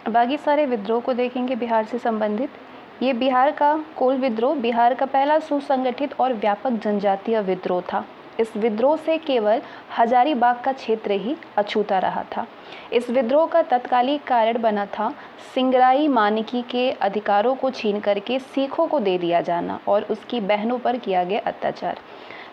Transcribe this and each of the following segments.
बाकी सारे विद्रोह को देखेंगे बिहार से संबंधित। ये बिहार का कोल विद्रोह बिहार का पहला सुसंगठित और व्यापक जनजातीय विद्रोह था। इस विद्रोह से केवल हजारीबाग का क्षेत्र ही अछूता रहा था। इस विद्रोह का तत्कालीन कारण बना था सिंगराई मानकी के अधिकारों को छीन करके सिखों को दे दिया जाना और उसकी बहनों पर किया गया अत्याचार।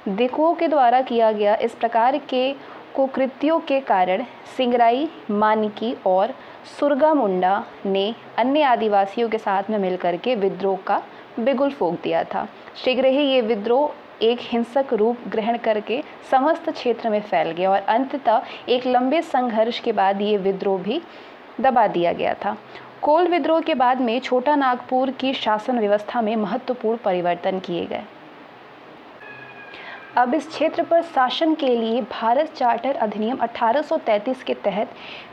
दिकुओं के द्वारा किया गया इस प्रकार के कुकृत्यों के कारण सिंगराई मानकी और सुरगा मुंडा ने अन्य आदिवासियों के साथ में मिलकर के विद्रोह का बिगुल फूंक दिया था। शीघ्र ही ये विद्रोह एक हिंसक रूप ग्रहण करके समस्त क्षेत्र में फैल गया और अंततः एक लंबे संघर्ष के बाद ये विद्रोह भी दबा दिया गया था। कोल विद्रोह के बाद में छोटा नागपुर की शासन व्यवस्था में महत्वपूर्ण परिवर्तन किए गए। अब इस क्षेत्र पर शासन के लिए भारत चार्टर अधिनियम 1833 के तहत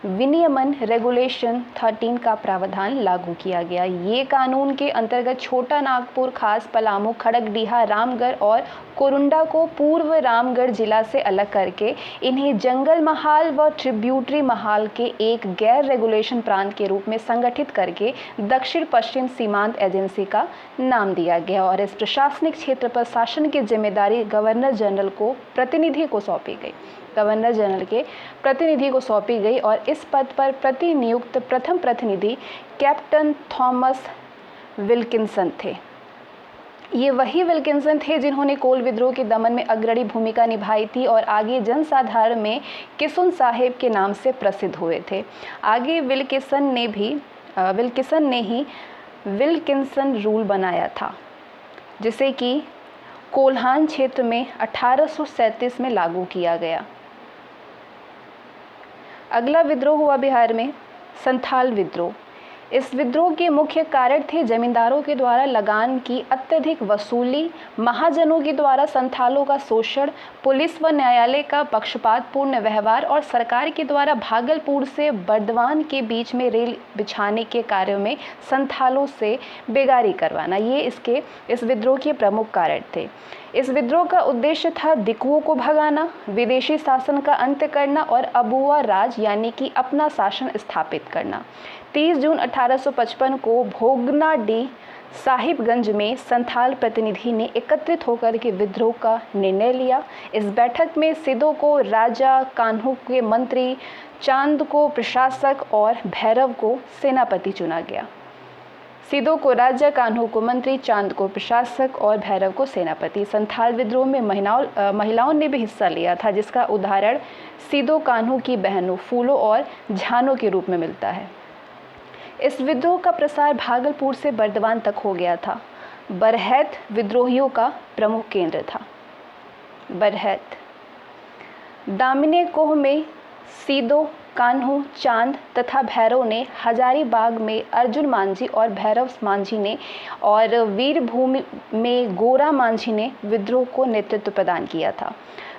विनियमन रेगुलेशन 13 का प्रावधान लागू किया गया। ये कानून के अंतर्गत छोटा नागपुर, खास पलामू, खड़गडीहा, रामगढ़ और कोरुंडा को पूर्व रामगढ़ जिला से अलग करके इन्हें जंगल महाल व ट्रिब्यूटरी महाल के एक गैर रेगुलेशन प्रांत के रूप में संगठित करके दक्षिण पश्चिम सीमांत एजेंसी का नाम दिया गया और इस प्रशासनिक क्षेत्र पर शासन की जिम्मेदारी गवर्नर जनरल को प्रतिनिधि को सौंपी गई। गवर्नर जनरल के प्रतिनिधि को सौंपी गई और इस पद पर प्रतिनियुक्त प्रथम प्रतिनिधि कैप्टन थॉमस विल्किंसन थे। ये वही विल्किंसन थे जिन्होंने कोल विद्रोह के दमन में अग्रणी भूमिका निभाई थी और आगे जनसाधारण में किसुन साहेब के नाम से प्रसिद्ध हुए थे। आगे विल्किंसन ने ही विल्किंसन रूल बनाया था, जिसे कि कोल्हान क्षेत्र में 1837 में लागू किया गया। अगला विद्रोह हुआ बिहार में संथाल विद्रोह। इस विद्रोह के मुख्य कारण थे जमींदारों के द्वारा लगान की अत्यधिक वसूली, महाजनों के द्वारा संथालों का शोषण, पुलिस व न्यायालय का पक्षपातपूर्ण व्यवहार और सरकार के द्वारा भागलपुर से बर्दवान के बीच में रेल बिछाने के कार्यों में संथालों से बेगारी करवाना। ये इस विद्रोह के प्रमुख कारण थे। इस विद्रोह का उद्देश्य था दिकुओं को भगाना, विदेशी शासन का अंत करना और अबुआ राज यानी कि अपना शासन स्थापित करना। 30 जून 1855 को भोगनाडीह साहिबगंज में संथाल प्रतिनिधि ने एकत्रित होकर के विद्रोह का निर्णय लिया। इस बैठक में सिदो को राजा, कान्हू के मंत्री, चांद को प्रशासक और भैरव को सेनापति चुना गया। सिदो को राजा, कान्हू को मंत्री, चांद को प्रशासक और भैरव को सेनापति। संथाल विद्रोह में महिलाओं ने भी हिस्सा लिया था, जिसका उदाहरण सिदो कान्हू की बहनों फूलो और झानो के रूप में मिलता है। इस विद्रोह का प्रसार भागलपुर से बर्दवान तक हो गया था। बरहैत विद्रोहियों का प्रमुख केंद्र था। बरहैत दामिने कोह में सिदो, कान्हू, चांद तथा भैरव ने, हजारीबाग में अर्जुन मांझी और भैरव मांझी ने और वीरभूमि में गोरा मांझी ने विद्रोह को नेतृत्व प्रदान किया था।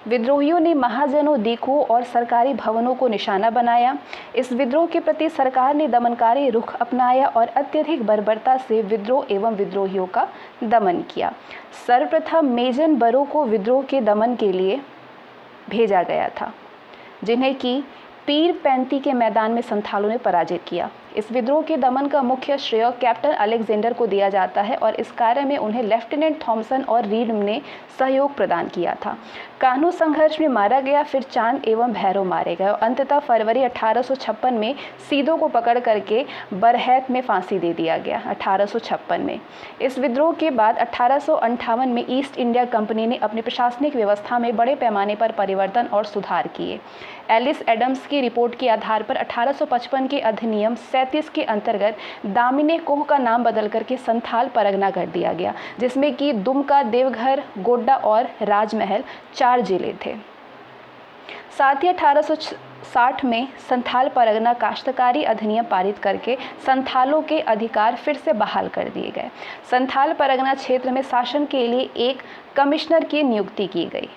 विद्रोहियों ने महाजनों, दिकुओं और सरकारी भवनों को निशाना बनाया। इस विद्रोह के प्रति सरकार ने दमनकारी रुख अपनाया और अत्यधिक बर्बरता से विद्रोह एवं विद्रोहियों का दमन किया। सर्वप्रथम मेजन बरो को विद्रोह के दमन के लिए भेजा गया था, जिन्हें कि पीर पैंती के मैदान में संथालों ने पराजित किया। इस विद्रोह के दमन का मुख्य श्रेय कैप्टन अलेक्जेंडर को दिया जाता है और इस कार्य में उन्हें लेफ्टिनेंट थॉमसन और रीड ने सहयोग प्रदान किया था। कान्हू संघर्ष में मारा गया, फिर चांद एवं भैरव मारे गए और अंततः फरवरी 1856 में सीदो को पकड़ करके बरहैत में फांसी दे दिया गया। 1856 में इस विद्रोह के बाद 1858 में ईस्ट इंडिया कंपनी ने अपनी प्रशासनिक व्यवस्था में बड़े पैमाने पर परिवर्तन और सुधार किए। एलिस एडम्स की रिपोर्ट के आधार पर 1855 के अधिनियम 37 के अंतर्गत दामिने कोह का नाम बदल करके संथाल परगना कर दिया गया, जिसमें कि दुमका, देवघर, गोड्डा और राजमहल 4 जिले थे। साथ ही 1860 में संथाल परगना काश्तकारी अधिनियम पारित करके संथालों के अधिकार फिर से बहाल कर दिए गए। संथाल परगना क्षेत्र में शासन के लिए एक कमिश्नर की नियुक्ति की गई।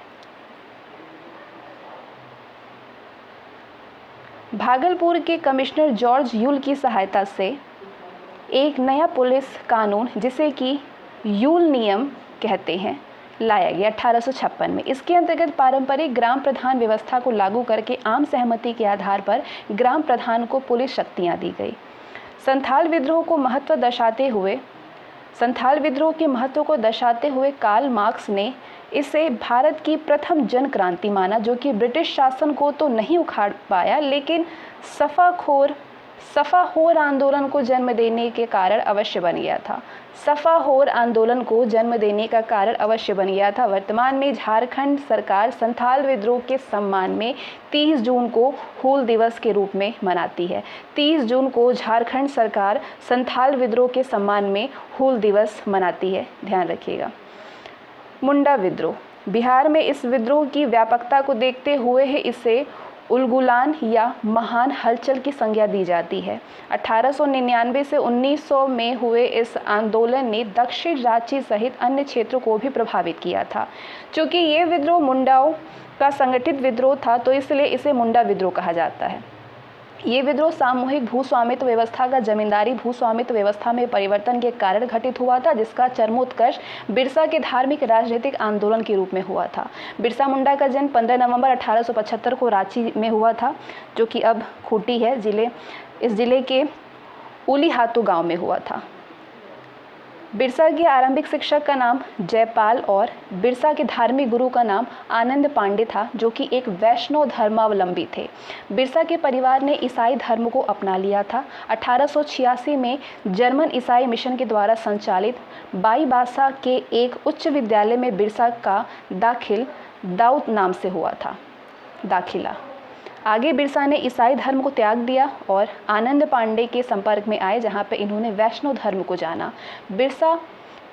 भागलपुर के कमिश्नर जॉर्ज यूल की सहायता से एक नया पुलिस कानून, जिसे कि यूल नियम कहते हैं, लाया गया 1856 में। इसके अंतर्गत पारंपरिक ग्राम प्रधान व्यवस्था को लागू करके आम सहमति के आधार पर ग्राम प्रधान को पुलिस शक्तियां दी गई। संथाल विद्रोह के महत्व को दर्शाते हुए कार्ल मार्क्स ने इसे भारत की प्रथम जन क्रांति माना, जो कि ब्रिटिश शासन को तो नहीं उखाड़ पाया लेकिन सफाहोर आंदोलन को जन्म देने के कारण अवश्य बन गया था। वर्तमान में झारखंड सरकार संथाल विद्रोह के सम्मान में 30 जून को हूल दिवस के रूप में मनाती है। 30 जून को झारखंड सरकार संथाल विद्रोह के सम्मान में हूल दिवस मनाती है, ध्यान रखिएगा। मुंडा विद्रोह, बिहार में इस विद्रोह की व्यापकता को देखते हुए इसे उलगुलान या महान हलचल की संज्ञा दी जाती है। 1899 से 1900 में हुए इस आंदोलन ने दक्षिण रांची सहित अन्य क्षेत्रों को भी प्रभावित किया था। चूँकि ये विद्रोह मुंडाओं का संगठित विद्रोह था तो इसलिए इसे मुंडा विद्रोह कहा जाता है। ये विद्रोह सामूहिक भूस्वामित्व व्यवस्था का जमींदारी भूस्वामित्व व्यवस्था में परिवर्तन के कारण घटित हुआ था, जिसका चरमोत्कर्ष बिरसा के धार्मिक राजनीतिक आंदोलन के रूप में हुआ था। बिरसा मुंडा का जन्म 15 नवंबर 1875 को रांची में हुआ था, जो कि अब खूंटी है। इस जिले के उलीहातू गांव में हुआ था। बिरसा के आरंभिक शिक्षक का नाम जयपाल और बिरसा के धार्मिक गुरु का नाम आनंद पांडे था, जो कि एक वैष्णव धर्मावलंबी थे। बिरसा के परिवार ने ईसाई धर्म को अपना लिया था। 1886 में जर्मन ईसाई मिशन के द्वारा संचालित बाईबासा के एक उच्च विद्यालय में बिरसा का दाऊद नाम से हुआ था दाखिला। आगे बिरसा ने ईसाई धर्म को त्याग दिया और आनंद पांडे के संपर्क में आए, जहां पे इन्होंने वैष्णव धर्म को जाना।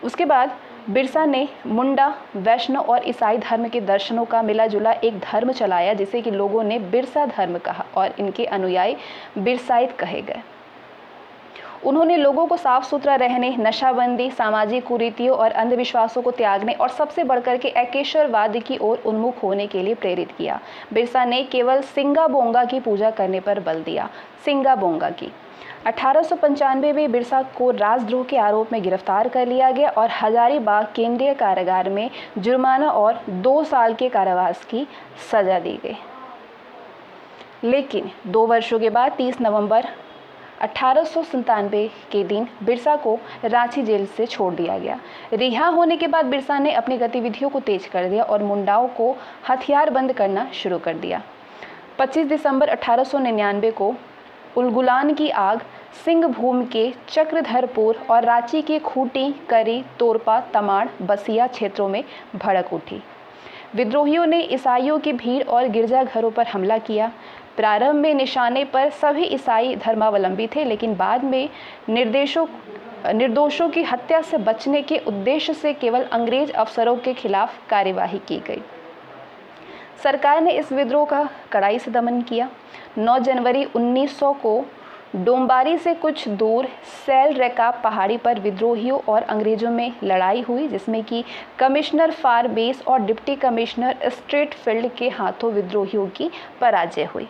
उसके बाद बिरसा ने मुंडा, वैष्णव और ईसाई धर्म के दर्शनों का मिला जुला एक धर्म चलाया, जिसे कि लोगों ने बिरसा धर्म कहा और इनके अनुयायी बिरसाइत कहे गए। उन्होंने लोगों को साफ सुथरा रहने, नशाबंदी, सामाजिक कुरीतियों और अंधविश्वासों को त्यागने और सबसे बढ़कर के एकेश्वरवाद की ओर उन्मुख होने के लिए प्रेरित किया। बिरसा ने केवल सिंगा बोंगा की पूजा करने पर बल दिया। सिंगा बोंगा की 1895 में बिरसा को राजद्रोह के आरोप में गिरफ्तार कर लिया गया और हजारीबाग केंद्रीय कारागार में जुर्माना और 2 साल के कारावास की सजा दी गई। लेकिन 2 वर्षों के बाद 30 नवंबर 1897 के दिन बिरसा को रांची जेल से छोड़ दिया गया। रिहा होने के बाद बिरसा ने अपनी गतिविधियों को तेज कर दिया और मुंडाओं को हथियारबंद करना शुरू कर दिया। 25 दिसंबर 1899 को उलगुलान की आग सिंहभूम के चक्रधरपुर और रांची के खूंटी, करी, तोरपा, तमाड़, बसिया क्षेत्रों में भड़क उठी। विद्रोहियों ने ईसाइयों की भीड़ और गिरजाघरों पर हमला किया। प्रारंभ में निशाने पर सभी ईसाई धर्मावलंबी थे, लेकिन बाद में निर्दोषों की हत्या से बचने के उद्देश्य से केवल अंग्रेज अफसरों के खिलाफ कार्यवाही की गई। सरकार ने इस विद्रोह का कड़ाई से दमन किया। 9 जनवरी 1900 को डोंबारी से कुछ दूर सैल रेका पहाड़ी पर विद्रोहियों और अंग्रेजों में लड़ाई हुई, जिसमें कि कमिश्नर फार बेस और डिप्टी कमिश्नर स्ट्रेटफील्ड के हाथों विद्रोहियों की पराजय हुई।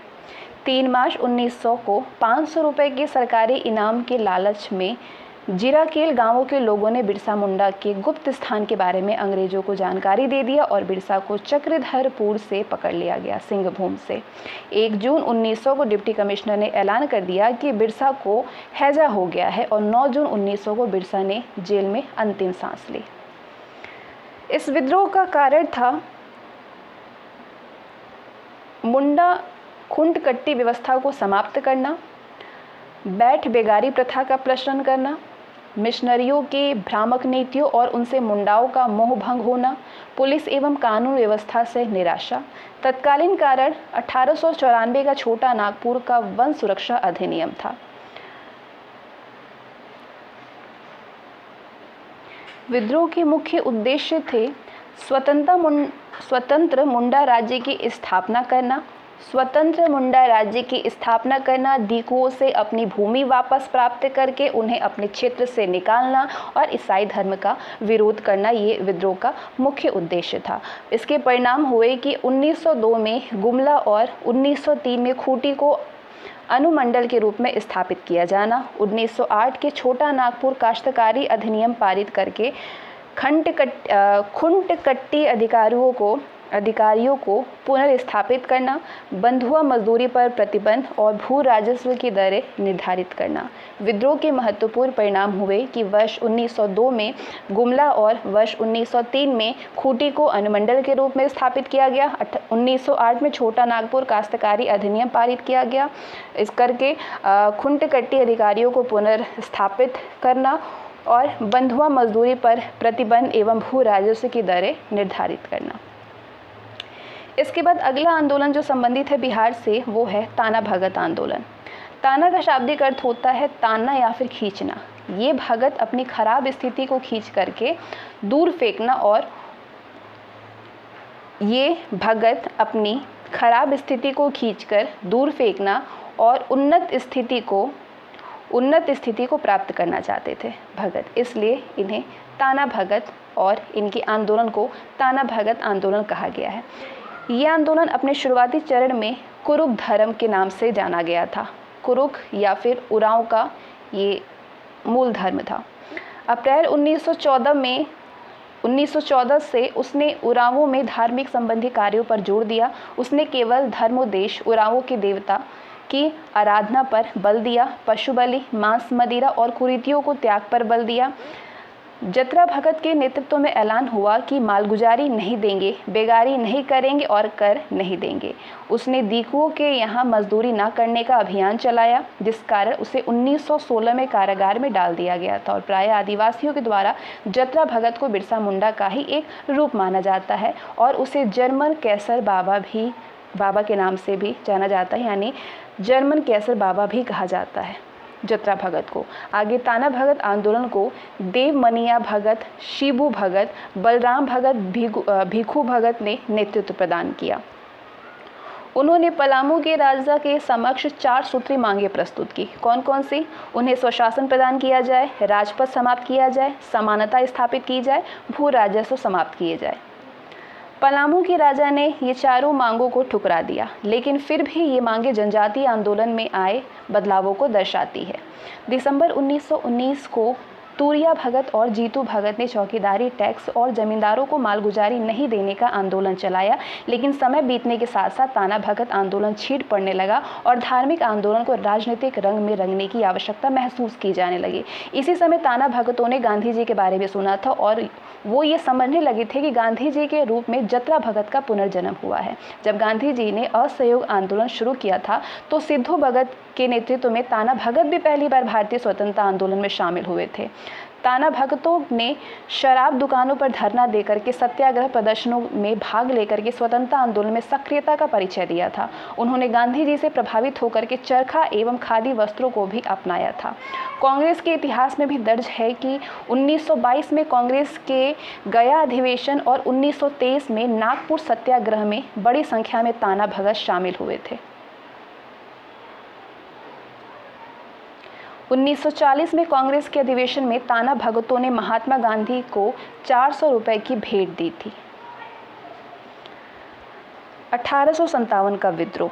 3 मार्च 1900 को 500 रुपये के सरकारी इनाम के लालच में जीराकेल गांवों के लोगों ने बिरसा मुंडा के गुप्त स्थान के बारे में अंग्रेजों को जानकारी दे दिया और बिरसा को चक्रधरपुर से पकड़ लिया गया, सिंहभूम से। 1 जून 1900 को डिप्टी कमिश्नर ने ऐलान कर दिया कि बिरसा को हैजा हो गया है और 9 जून 1900 को बिरसा ने जेल में अंतिम सांस ली। इस विद्रोह का कारण था मुंडा खुंट कट्टी व्यवस्था को समाप्त करना, बैठ बेगारी प्रथा का प्रचलन करना, मिशनरियों के भ्रामक नीतियों और उनसे मुंडाओं का मोह भंग होना, पुलिस एवं कानून व्यवस्था से निराशा। तत्कालीन कारण 1894 का छोटा नागपुर का वन सुरक्षा अधिनियम था। विद्रोह के मुख्य उद्देश्य थे स्वतंत्र मुंडा राज्य की स्थापना करना, दीकुओं से अपनी भूमि वापस प्राप्त करके उन्हें अपने क्षेत्र से निकालना और ईसाई धर्म का विरोध करना, ये विद्रोह का मुख्य उद्देश्य था। इसके परिणाम हुए कि 1902 में गुमला और 1903 में खूंटी को अनुमंडल के रूप में स्थापित किया जाना, 1908 के छोटा नागपुर काश्तकारी अधिनियम पारित करके खुंट कट्टी अधिकारियों को अधिकारियों को पुनर्स्थापित करना, बंधुआ मजदूरी पर प्रतिबंध और भू राजस्व की दरें निर्धारित करना। विद्रोह के महत्वपूर्ण परिणाम हुए कि वर्ष 1902 में गुमला और वर्ष 1903 में खूंटी को अनुमंडल के रूप में स्थापित किया गया। 1908 में छोटा नागपुर काश्तकारी अधिनियम पारित किया गया। इस करके खुंटकट्टी अधिकारियों को पुनर्स्थापित करना और बंधुआ मजदूरी पर प्रतिबंध एवं भू राजस्व की दरें निर्धारित करना। इसके बाद अगला आंदोलन जो संबंधित है बिहार से वो है ताना भगत आंदोलन। ताना का शाब्दिक अर्थ होता है ताना या फिर खींचना। ये भगत अपनी खराब स्थिति को खींच करके दूर फेंकना और ये भगत अपनी खराब स्थिति को खींचकर दूर फेंकना और उन्नत स्थिति को प्राप्त करना चाहते थे भगत, इसलिए इन्हें ताना भगत और इनके आंदोलन को ताना भगत आंदोलन कहा गया है। ये आंदोलन अपने शुरुआती चरण में कुरुक धर्म के नाम से जाना गया था। कुरुक या फिर उरांव का ये मूल धर्म था। अप्रैल 1914 से उसने उरांवों में धार्मिक संबंधी कार्यों पर जोर दिया। उसने केवल धर्मोद्देश्य उरांवों के देवता की आराधना पर बल दिया। पशु बलि, मांस, मदिरा और कुरीतियों को त्याग पर बल दिया। जतरा भगत के नेतृत्व में ऐलान हुआ कि मालगुजारी नहीं देंगे, बेगारी नहीं करेंगे और कर नहीं देंगे। उसने दीकुओं के यहाँ मजदूरी न करने का अभियान चलाया, जिस कारण उसे 1916 में कारागार में डाल दिया गया था और प्राय आदिवासियों के द्वारा जतरा भगत को बिरसा मुंडा का ही एक रूप माना जाता है और उसे जर्मन कैसर बाबा के नाम से भी जाना जाता है, यानी जर्मन कैसर बाबा भी कहा जाता है जतरा भगत को। आगे ताना भगत आंदोलन को देवमनिया भगत, शिबू भगत, बलराम भगत, भिखू भगत ने नेतृत्व प्रदान किया। उन्होंने पलामू के राजा के समक्ष 4 सूत्री मांगे प्रस्तुत की। कौन कौन सी? उन्हें स्वशासन प्रदान किया जाए, राजपद समाप्त किया जाए, समानता स्थापित की जाए, भू राजस्व समाप्त किए जाए। पलामू के राजा ने ये चारों मांगों को ठुकरा दिया, लेकिन फिर भी ये मांगे जनजातीय आंदोलन में आए बदलावों को दर्शाती है। दिसंबर 1919 को तूरिया भगत और जीतू भगत ने चौकीदारी टैक्स और जमींदारों को मालगुजारी नहीं देने का आंदोलन चलाया, लेकिन समय बीतने के साथ साथ ताना भगत आंदोलन छींट पड़ने लगा और धार्मिक आंदोलन को राजनीतिक रंग में रंगने की आवश्यकता महसूस की जाने लगी। इसी समय ताना भगतों ने गांधी जी के बारे में सुना था और वो ये समझने लगे थे कि गांधी जी के रूप में जतरा भगत का पुनर्जन्म हुआ है। जब गांधी जी ने असहयोग आंदोलन शुरू किया था तो सिद्धू भगत के नेतृत्व में ताना भगत भी पहली बार भारतीय स्वतंत्रता आंदोलन में शामिल हुए थे। ताना भगतों ने शराब दुकानों पर धरना देकर के सत्याग्रह प्रदर्शनों में भाग लेकर के स्वतंत्रता आंदोलन में सक्रियता का परिचय दिया था। उन्होंने गांधी जी से प्रभावित होकर के चरखा एवं खादी वस्त्रों को भी अपनाया था। कांग्रेस के इतिहास में भी दर्ज है कि 1922 में कांग्रेस के गया अधिवेशन और 1923 में नागपुर सत्याग्रह में बड़ी संख्या में ताना भगत शामिल हुए थे। 1940 में कांग्रेस के अधिवेशन में ताना भगतों ने महात्मा गांधी को 400 रुपए की भेंट दी थी। 1857 का विद्रोह।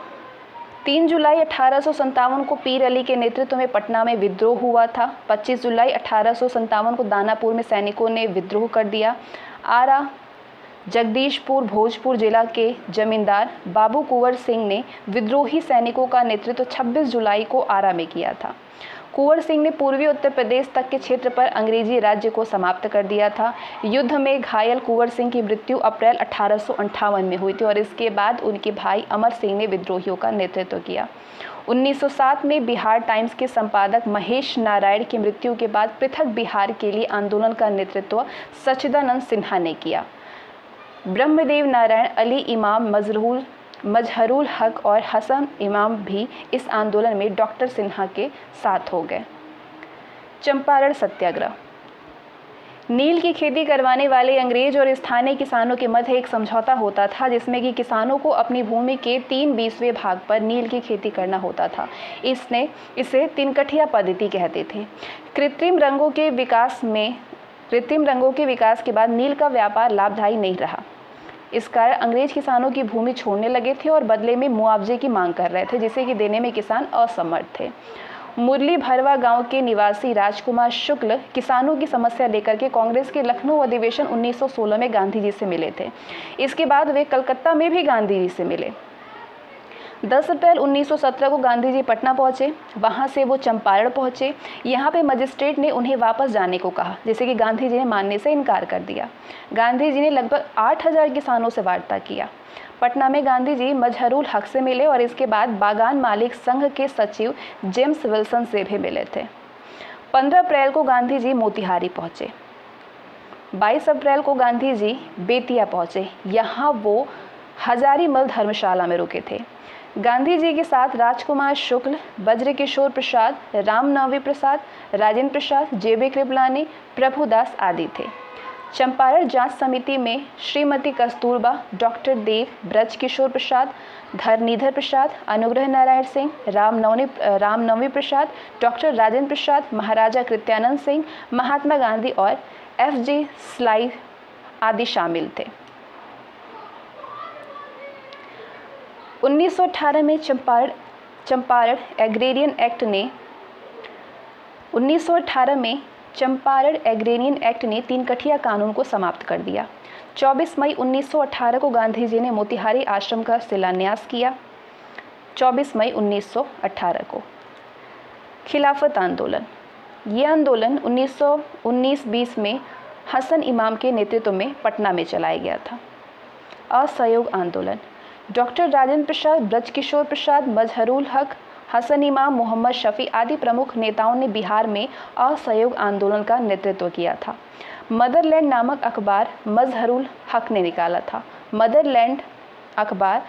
3 जुलाई 1857 को पीर अली के नेतृत्व में पटना में विद्रोह हुआ था। 25 जुलाई 1857 को दानापुर में सैनिकों ने विद्रोह कर दिया। आरा, जगदीशपुर, भोजपुर जिला के जमींदार बाबू कुंवर सिंह ने विद्रोही सैनिकों का नेतृत्व 26 जुलाई को आरा में किया था। कुंवर सिंह ने पूर्वी उत्तर प्रदेश तक के क्षेत्र पर अंग्रेजी राज्य को समाप्त कर दिया था। युद्ध में घायल कुंवर सिंह की मृत्यु अप्रैल 1858 में हुई थी और इसके बाद उनके भाई अमर सिंह ने विद्रोहियों का नेतृत्व किया। 1907 में बिहार टाइम्स के संपादक महेश नारायण की मृत्यु के बाद पृथक बिहार के लिए आंदोलन का नेतृत्व सच्चिदानंद सिन्हा ने किया। ब्रह्मदेव नारायण, अली इमाम, मजहरुल हक और हसन इमाम भी इस आंदोलन में डॉक्टर सिन्हा के साथ हो गए। चंपारण सत्याग्रह। नील की खेती करवाने वाले अंग्रेज और स्थानीय किसानों के मध्य एक समझौता होता था, जिसमें कि किसानों को अपनी भूमि के 3/20वें भाग पर नील की खेती करना होता था। इसे तिनकठिया पद्धति कहते थे। कृत्रिम रंगों के विकास के बाद नील का व्यापार लाभदायी नहीं रहा। इस कारण अंग्रेज किसानों की भूमि छोड़ने लगे थे और बदले में मुआवजे की मांग कर रहे थे, जिसे कि देने में किसान असमर्थ थे। मुरली भरवा गांव के निवासी राजकुमार शुक्ल किसानों की समस्या लेकर के कांग्रेस के लखनऊ अधिवेशन 1916 में गांधी जी से मिले थे। इसके बाद वे कलकत्ता में भी गांधी जी से मिले। 10 अप्रैल 1917 को गांधी जी पटना पहुंचे। वहां से वो चंपारण पहुंचे। यहाँ पे मजिस्ट्रेट ने उन्हें वापस जाने को कहा, जैसे कि गांधी जी ने मानने से इनकार कर दिया। गांधी जी ने लगभग 8000 किसानों से वार्ता किया। पटना में गांधी जी मजहरुल हक से मिले और इसके बाद बागान मालिक संघ के सचिव जेम्स विल्सन से भी मिले थे। 15 अप्रैल को गांधी जी मोतिहारी पहुंचे। 22 अप्रैल को गांधी जी बेतिया पहुंचे। यहाँ वो हजारीमल धर्मशाला में रुके थे। गांधी जी के साथ राजकुमार शुक्ल, बज्रकिशोर प्रसाद, रामनवमी प्रसाद, राजेंद्र प्रसाद, जेबी कृपलानी, प्रभुदास आदि थे। चंपारण जांच समिति में श्रीमती कस्तूरबा, डॉक्टर देव, ब्रजकिशोर प्रसाद, धरनीधर प्रसाद, अनुग्रह नारायण सिंह, रामनवमी प्रसाद, डॉक्टर राजेंद्र प्रसाद, महाराजा कृत्यानंद सिंह, महात्मा गांधी और FG स्लाई आदि शामिल थे। 1918 में चंपारण एग्रेरियन एक्ट ने तीन कठिया कानून को समाप्त कर दिया। 24 मई 1918 को गांधी जी ने मोतिहारी आश्रम का शिलान्यास किया। 24 मई 1918 को खिलाफत आंदोलन, ये आंदोलन 1919-20 में हसन इमाम के नेतृत्व में पटना में चलाया गया था। असहयोग आंदोलन, डॉक्टर राजेंद्र प्रसाद, ब्रजकिशोर प्रसाद, मजहरुल हक, हसन इमाम, मोहम्मद शफी आदि प्रमुख नेताओं ने बिहार में असहयोग आंदोलन का नेतृत्व किया था। मदरलैंड नामक अखबार मजहरुल हक ने निकाला था। मदरलैंड अखबार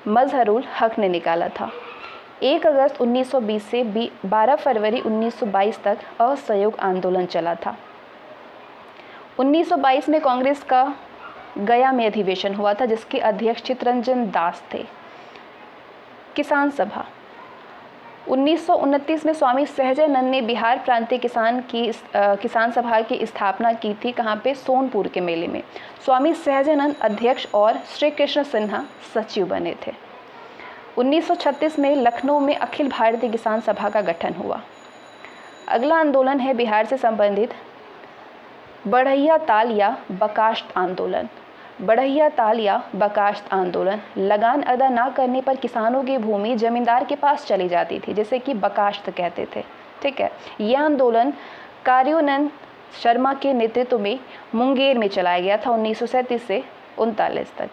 मजहरुल हक ने निकाला था। 1 अगस्त 1920 से 12 फरवरी 1922 तक असहयोग आंदोलन चला था। 1922 में कांग्रेस का गया में अधिवेशन हुआ था, जिसके अध्यक्ष चित्तरंजन दास थे। किसान सभा, 1929 में स्वामी सहजानंद ने बिहार प्रांतीय किसान सभा की स्थापना की थी। कहाँ पे? सोनपुर के मेले में। स्वामी सहजानंद अध्यक्ष और श्री कृष्ण सिन्हा सचिव बने थे। 1936 में लखनऊ में अखिल भारतीय किसान सभा का गठन हुआ। अगला आंदोलन है बिहार से संबंधित बढ़ैया ताल या बकाश्त आंदोलन। बढ़ैया ताल या बकाश्त आंदोलन, लगान अदा ना करने पर किसानों की भूमि जमींदार के पास चली जाती थी, जैसे कि बकाश्त कहते थे। ठीक है, यह आंदोलन कार्योनंद शर्मा के नेतृत्व में मुंगेर में चलाया गया था 1937 से 1939 तक।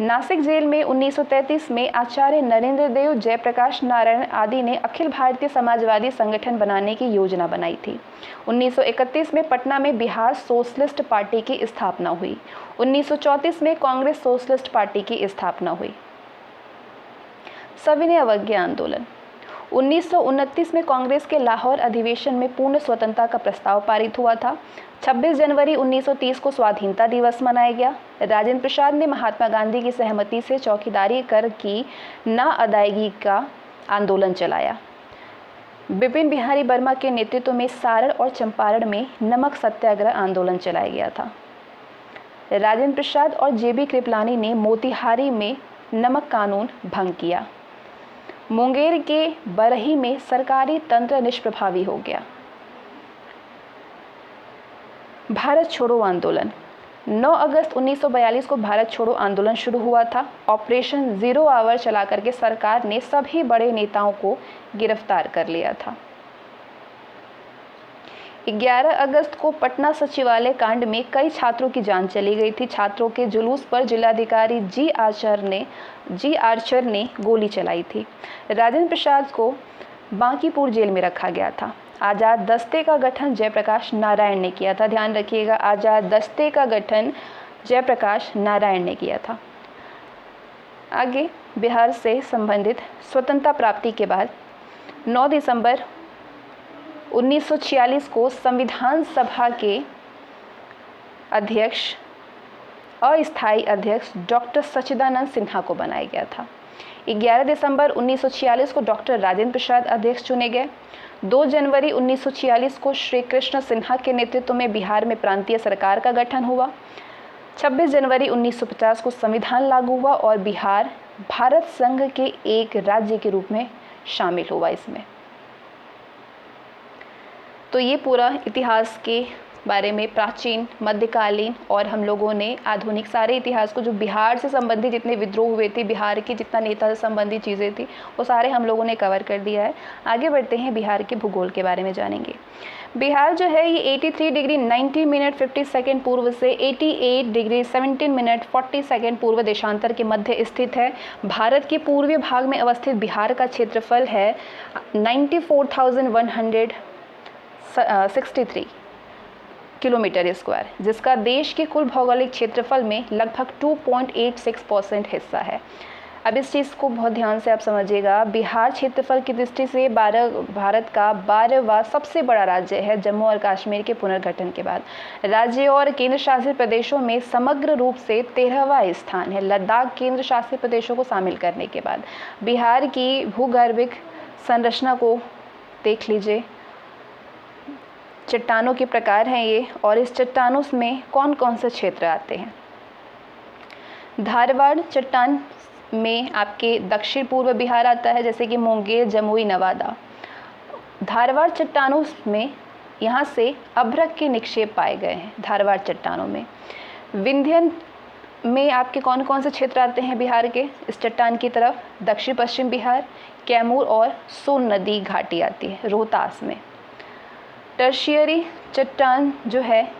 नासिक जेल में 1933 में आचार्य नरेंद्र देव, जयप्रकाश नारायण आदि ने अखिल भारतीय समाजवादी संगठन बनाने की योजना बनाई थी। 1931 में पटना में बिहार सोशलिस्ट पार्टी की स्थापना हुई। 1934 में कांग्रेस सोशलिस्ट पार्टी की स्थापना हुई। सविनय अवज्ञा आंदोलन, 1929 में कांग्रेस के लाहौर अधिवेशन में पूर्ण स्वतंत्रता का प्रस्ताव पारित हुआ था। 26 जनवरी 1930 को स्वाधीनता दिवस मनाया गया। राजेंद्र प्रसाद ने महात्मा गांधी की सहमति से चौकीदारी कर की ना अदायगी का आंदोलन चलाया। बिपिन बिहारी वर्मा के नेतृत्व में सारण और चंपारण में नमक सत्याग्रह आंदोलन चलाया गया था। राजेंद्र प्रसाद और जेबी कृपलानी ने मोतिहारी में नमक कानून भंग किया। मुंगेर के बरही में सरकारी तंत्र निष्प्रभावी हो गया। भारत छोड़ो आंदोलन, 9 अगस्त 1942 को भारत छोड़ो आंदोलन शुरू हुआ था। ऑपरेशन 0 आवर चला करके सरकार ने सभी बड़े नेताओं को गिरफ्तार कर लिया था। 11 अगस्त को पटना सचिवालय कांड में कई छात्रों की जान चली गई थी। छात्रों के जुलूस पर जिलाधिकारी जी आर्चर ने गोली चलाई थी। राजेंद्र प्रसाद को बांकीपुर जेल में रखा गया था। आज़ाद दस्ते का गठन जयप्रकाश नारायण ने किया था। ध्यान रखिएगा, आज़ाद दस्ते का गठन जयप्रकाश नारायण ने किया था। आगे बिहार से संबंधित स्वतंत्रता प्राप्ति के बाद 9 दिसंबर 1946 को संविधान सभा के अध्यक्ष अस्थायी अध्यक्ष डॉक्टर सच्चिदानंद सिन्हा को बनाया गया था। 11 दिसंबर 1946 को डॉक्टर राजेंद्र प्रसाद अध्यक्ष चुने गए। 2 जनवरी 1946 को श्री कृष्ण सिन्हा के नेतृत्व में बिहार में प्रांतीय सरकार का गठन हुआ। 26 जनवरी 1950 को संविधान लागू हुआ और बिहार भारत संघ के एक राज्य के रूप में शामिल हुआ। इसमें तो ये पूरा इतिहास के बारे में, प्राचीन, मध्यकालीन और हम लोगों ने आधुनिक सारे इतिहास को, जो बिहार से संबंधित जितने विद्रोह हुए थे, बिहार के जितना नेता से संबंधित चीज़ें थी, वो सारे हम लोगों ने कवर कर दिया है। आगे बढ़ते हैं, बिहार के भूगोल के बारे में जानेंगे। बिहार जो है ये 83 डिग्री 90 मिनट 50 सेकेंड पूर्व से 88 डिग्री 17 मिनट 40 सेकेंड पूर्व देशांतर के मध्य स्थित है। भारत के पूर्वी भाग में अवस्थित बिहार का क्षेत्रफल है 94,163 किलोमीटर स्क्वायर, जिसका देश के कुल भौगोलिक क्षेत्रफल में लगभग 2.86% हिस्सा है। अब इस चीज़ को बहुत ध्यान से आप समझिएगा। बिहार क्षेत्रफल की दृष्टि से भारत का 12वां सबसे बड़ा राज्य है, जम्मू और कश्मीर के पुनर्गठन के बाद। राज्य और केंद्र शासित प्रदेशों में समग्र रूप से 13वां स्थान है, लद्दाख केंद्र शासित प्रदेशों को शामिल करने के बाद। बिहार की भूगर्भिक संरचना को देख लीजिए। चट्टानों के प्रकार हैं ये, और इस चट्टानों में कौन कौन से क्षेत्र आते हैं। धारवाड़ चट्टान में आपके दक्षिण पूर्व बिहार आता है, जैसे कि मुंगेर, जमुई, नवादा। धारवाड़ चट्टानों में यहाँ से अभ्रक के निक्षेप पाए गए हैं। धारवाड़ चट्टानों में विंध्यन में आपके कौन कौन से क्षेत्र आते हैं बिहार के इस चट्टान की तरफ। दक्षिण पश्चिम बिहार, कैमूर और सोन नदी घाटी आती है रोहतास में। टर्शियरी चट्टान जो है,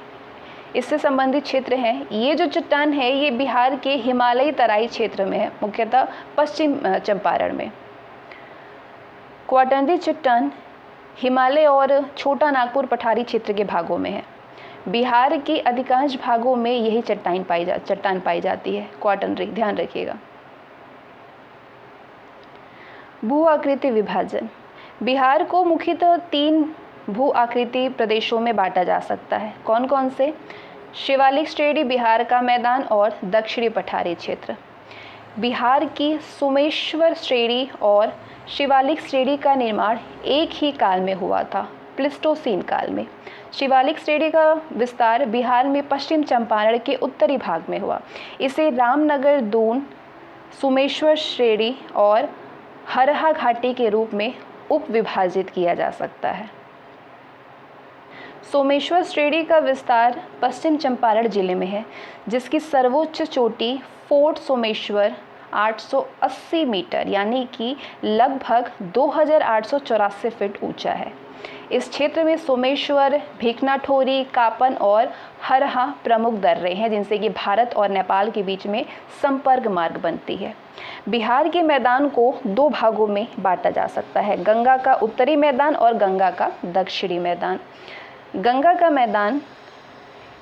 इससे संबंधित क्षेत्र हैं। ये जो चट्टान है ये बिहार के हिमालयी तराई क्षेत्र में है, मुख्यतः पश्चिम चंपारण में। क्वाटरनरी चट्टान हिमालय और छोटा नागपुर पठारी क्षेत्र के भागों में है। बिहार के अधिकांश भागों में यही चट्टान पाई जाती है, क्वाटरनरी, ध्यान रखिएगा। भू आकृति विभाजन। बिहार को मुख्यतः 3 भू आकृति प्रदेशों में बांटा जा सकता है। कौन कौन से? शिवालिक श्रेणी, बिहार का मैदान और दक्षिणी पठारी क्षेत्र। बिहार की सोमेश्वर श्रेणी और शिवालिक श्रेणी का निर्माण एक ही काल में हुआ था, प्लिस्टोसीन काल में। शिवालिक श्रेणी का विस्तार बिहार में पश्चिम चंपारण के उत्तरी भाग में हुआ। इसे रामनगर, दून, सोमेश्वर श्रेणी और हरहा घाटी के रूप में उप विभाजित किया जा सकता है। सोमेश्वर श्रेणी का विस्तार पश्चिम चंपारण जिले में है, जिसकी सर्वोच्च चोटी फोर्ट सोमेश्वर 880 मीटर यानी कि लगभग 2884 फीट ऊंचा है। इस क्षेत्र में सोमेश्वर, भिकनाठोरी, कापन और हरहा प्रमुख दर्रे हैं, जिनसे कि भारत और नेपाल के बीच में संपर्क मार्ग बनती है। बिहार के मैदान को 2 भागों में बांटा जा सकता है, गंगा का उत्तरी मैदान और गंगा का दक्षिणी मैदान। गंगा का मैदान,